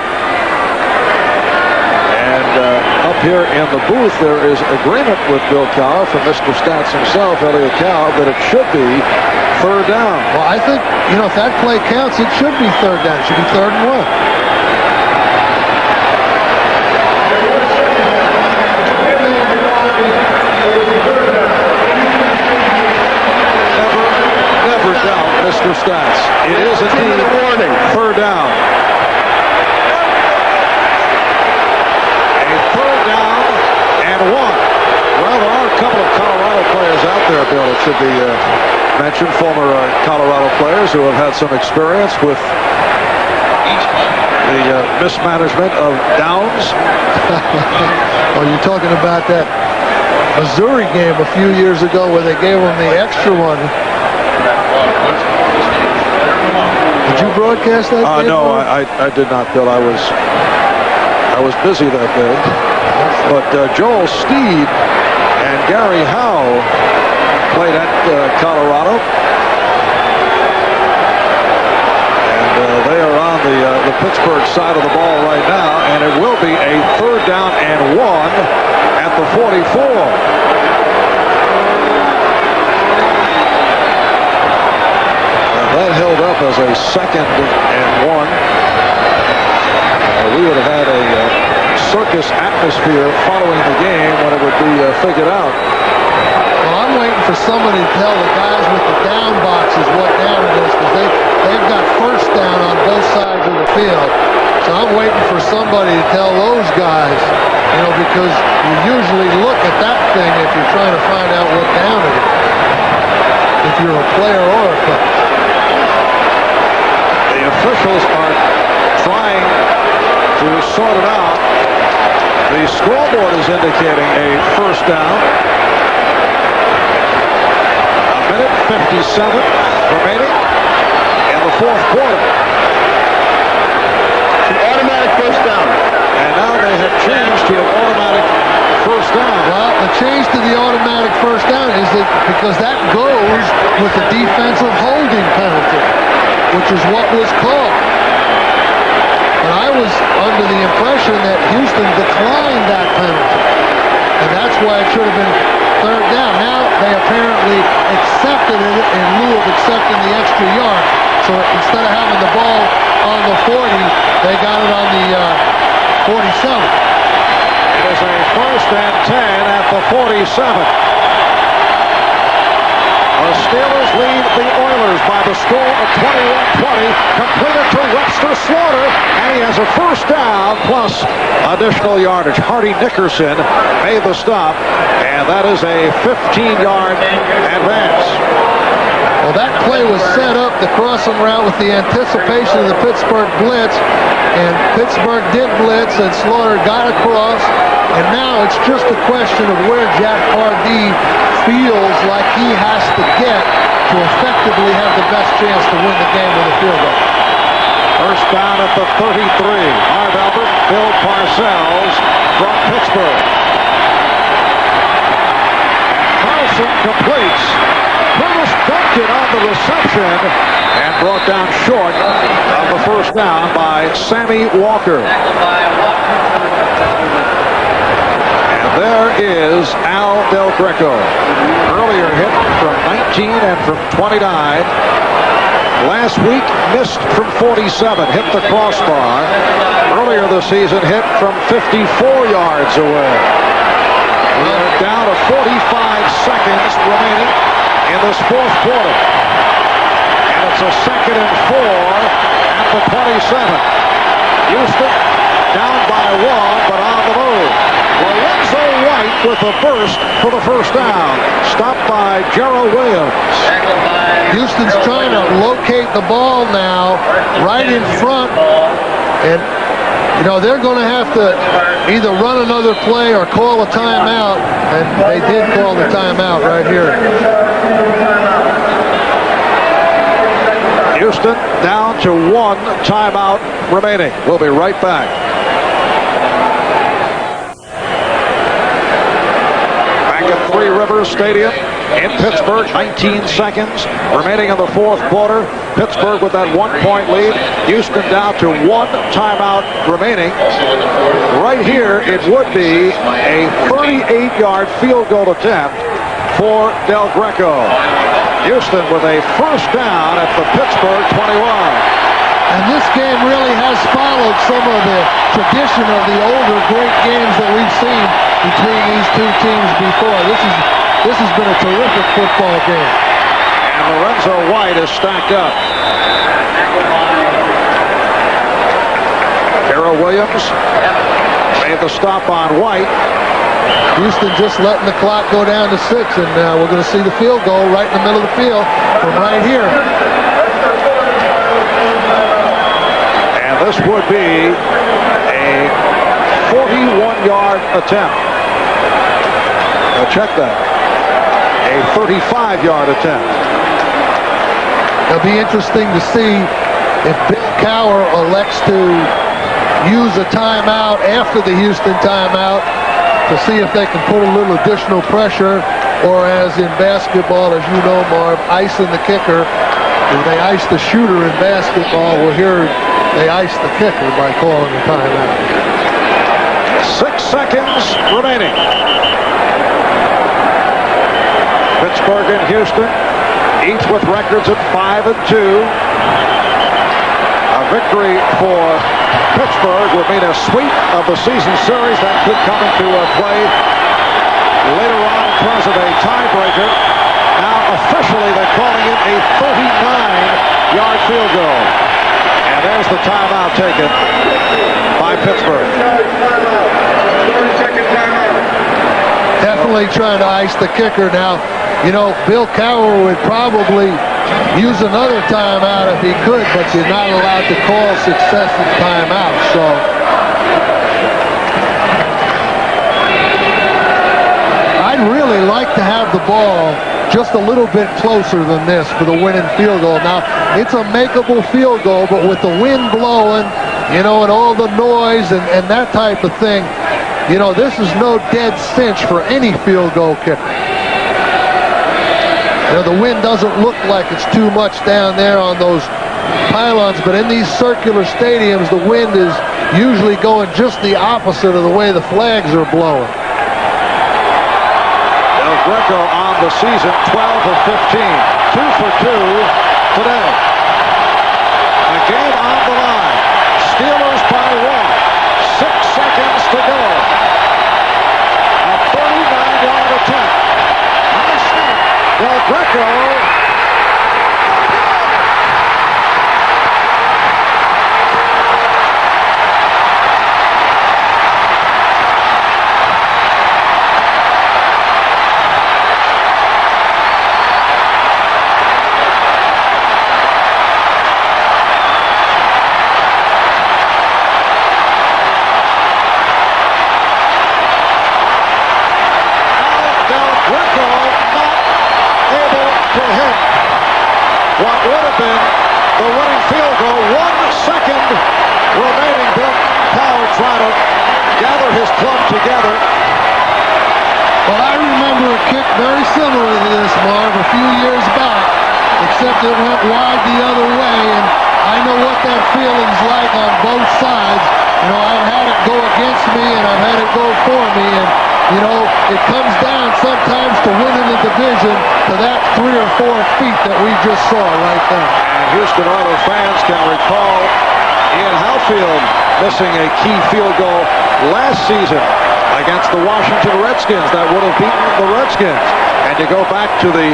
Up here in the booth, there is agreement with Bill Cowher from Mr. Stats himself, Elliot Cowher, that it should be third down. Well, I think, if that play counts, it should be third down. It should be 3rd and 1. Never doubt Mr. Stats. It is indeed third down. Well, there are a couple of Colorado players out there, Bill, it should be mentioned, former Colorado players who have had some experience with the mismanagement of downs. Oh, you're talking about that Missouri game a few years ago where they gave them the extra one. Did you broadcast that game? No, I did not, Bill. I was busy that day. But Joel Steed and Gary Howe played at Colorado. And they are on the Pittsburgh side of the ball right now. And it will be a third down and 1 at the 44. And that held up as a 2nd and 1. We would have had a circus atmosphere following the game when it would be figured out. Well, I'm waiting for somebody to tell the guys with the down boxes what down it is, because they've got first down on both sides of the field. So I'm waiting for somebody to tell those guys, because you usually look at that thing if you're trying to find out what down it is, if you're a player or a coach. The officials are trying to sort it out. The scoreboard is indicating a first down. A minute 57 remaining in the 4th quarter. An automatic first down. And now they have changed to an automatic first down. Well, the change to the automatic first down is that because that goes with the defensive holding penalty, which is what was called. And I was under the impression that Houston declined that penalty. And that's why it should have been third down. Now they apparently accepted it in lieu of accepting the extra yard. So instead of having the ball on the 40, they got it on the 47. It is a 1st and 10 at the 47. The Steelers lead the Oilers by the score of 21-20. Completed to Webster Slaughter, and he has a first down plus additional yardage. Hardy Nickerson made the stop, and that is a 15-yard advance. Well, that play was set up, the crossing route, with the anticipation of the Pittsburgh blitz, and Pittsburgh did blitz, and Slaughter got across, and now it's just a question of where Jack Pardee feels like he has to get to effectively have the best chance to win the game with a field goal. First down at the 33. Marv Albert, Bill Parcells from Pittsburgh. Carlson completes. Curtis dumped it on the reception and brought down short of the first down by Sammy Walker. And there is Al Del Greco. Earlier hit from 19 and from 29. Last week missed from 47, hit the crossbar. Earlier this season hit from 54 yards away. We are down to 45 seconds remaining in this 4th quarter. And it's a 2nd and 4 at the 27. Houston down by 1, but on the move. Lorenzo White with a burst for the first down. Stopped by Gerald Williams. Houston's trying to locate the ball now right in front. And You know, they're going to have to either run another play or call a timeout, and they did call the timeout right here. Houston down to 1 timeout remaining. We'll be right back. Back at Three Rivers Stadium in Pittsburgh, 19 seconds remaining in the fourth quarter. Pittsburgh with that 1-point lead. Houston down to 1 timeout remaining. Right here, it would be a 38-yard field goal attempt for Del Greco. Houston with a first down at the Pittsburgh 21. And this game really has followed some of the tradition of the older great games that we've seen between these two teams before. This has been a terrific football game. And Lorenzo White is stacked up. Harold Williams made the stop on White. Houston just letting the clock go down to 6, and we're going to see the field goal right in the middle of the field from right here. And this would be a 41-yard attempt. Now check that. A 35-yard attempt. It'll be interesting to see if Bill Cowher elects to use a timeout after the Houston timeout to see if they can put a little additional pressure, or as in basketball, as you know, Marv, icing the kicker. If they ice the shooter in basketball, well, here they ice the kicker by calling a timeout. 6 seconds remaining. Pittsburgh and Houston, each with records at 5 and 2. A victory for Pittsburgh would mean a sweep of the season series. That could come into play later on in terms of a tiebreaker. Now officially they're calling it a 39-yard field goal. And there's the timeout taken by Pittsburgh. Definitely trying to ice the kicker. Now, you know, Bill Cowher would probably use another timeout if he could, but you're not allowed to call successive timeouts. So I'd really like to have the ball just a little bit closer than this for the winning field goal. Now, it's a makeable field goal, but with the wind blowing, you know, and all the noise and that type of thing, you know, this is no dead cinch for any field goal kicker. You know, the wind doesn't look like it's too much down there on those pylons, but in these circular stadiums, the wind is usually going just the opposite of the way the flags are blowing. Del Greco on the season, 12 of 15, 2 for 2 today. A game on the line. Steelers by 1. 6 seconds to go. A 39-yard attempt. Del Greco. What would have been the winning field goal. 1 second remaining. Bill Cowher trying to gather his club together. Well, I remember a kick very similar to this, Marv, a few years back, except it went wide the other way, and I know what that feeling's like on both sides. You know, I've had it go against me, and I've had it go for me, and you know, it comes down sometimes to winning the division to that 3 or 4 feet that we just saw right there. And Houston Oilers fans can recall Ian Halfield missing a key field goal last season against the Washington Redskins that would have beaten the Redskins. And you go back to the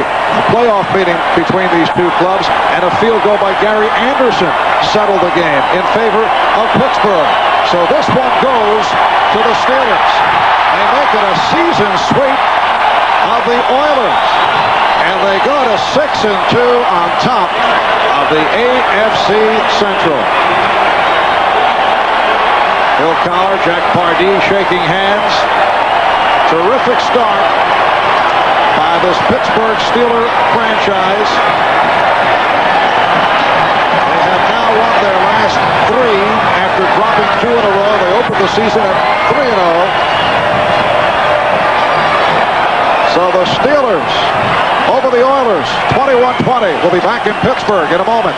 playoff meeting between these two clubs, and a field goal by Gary Anderson settled the game in favor of Pittsburgh. So this one goes to the Steelers. They make it a season sweep of the Oilers. And they go to 6-2 on top of the AFC Central. Bill Cowher, Jack Pardee shaking hands. Terrific start by this Pittsburgh Steeler franchise. They have now won their last 3 after dropping 2 in a row. They opened the season at 3-0. So the Steelers over the Oilers, 21-20. We'll be back in Pittsburgh in a moment.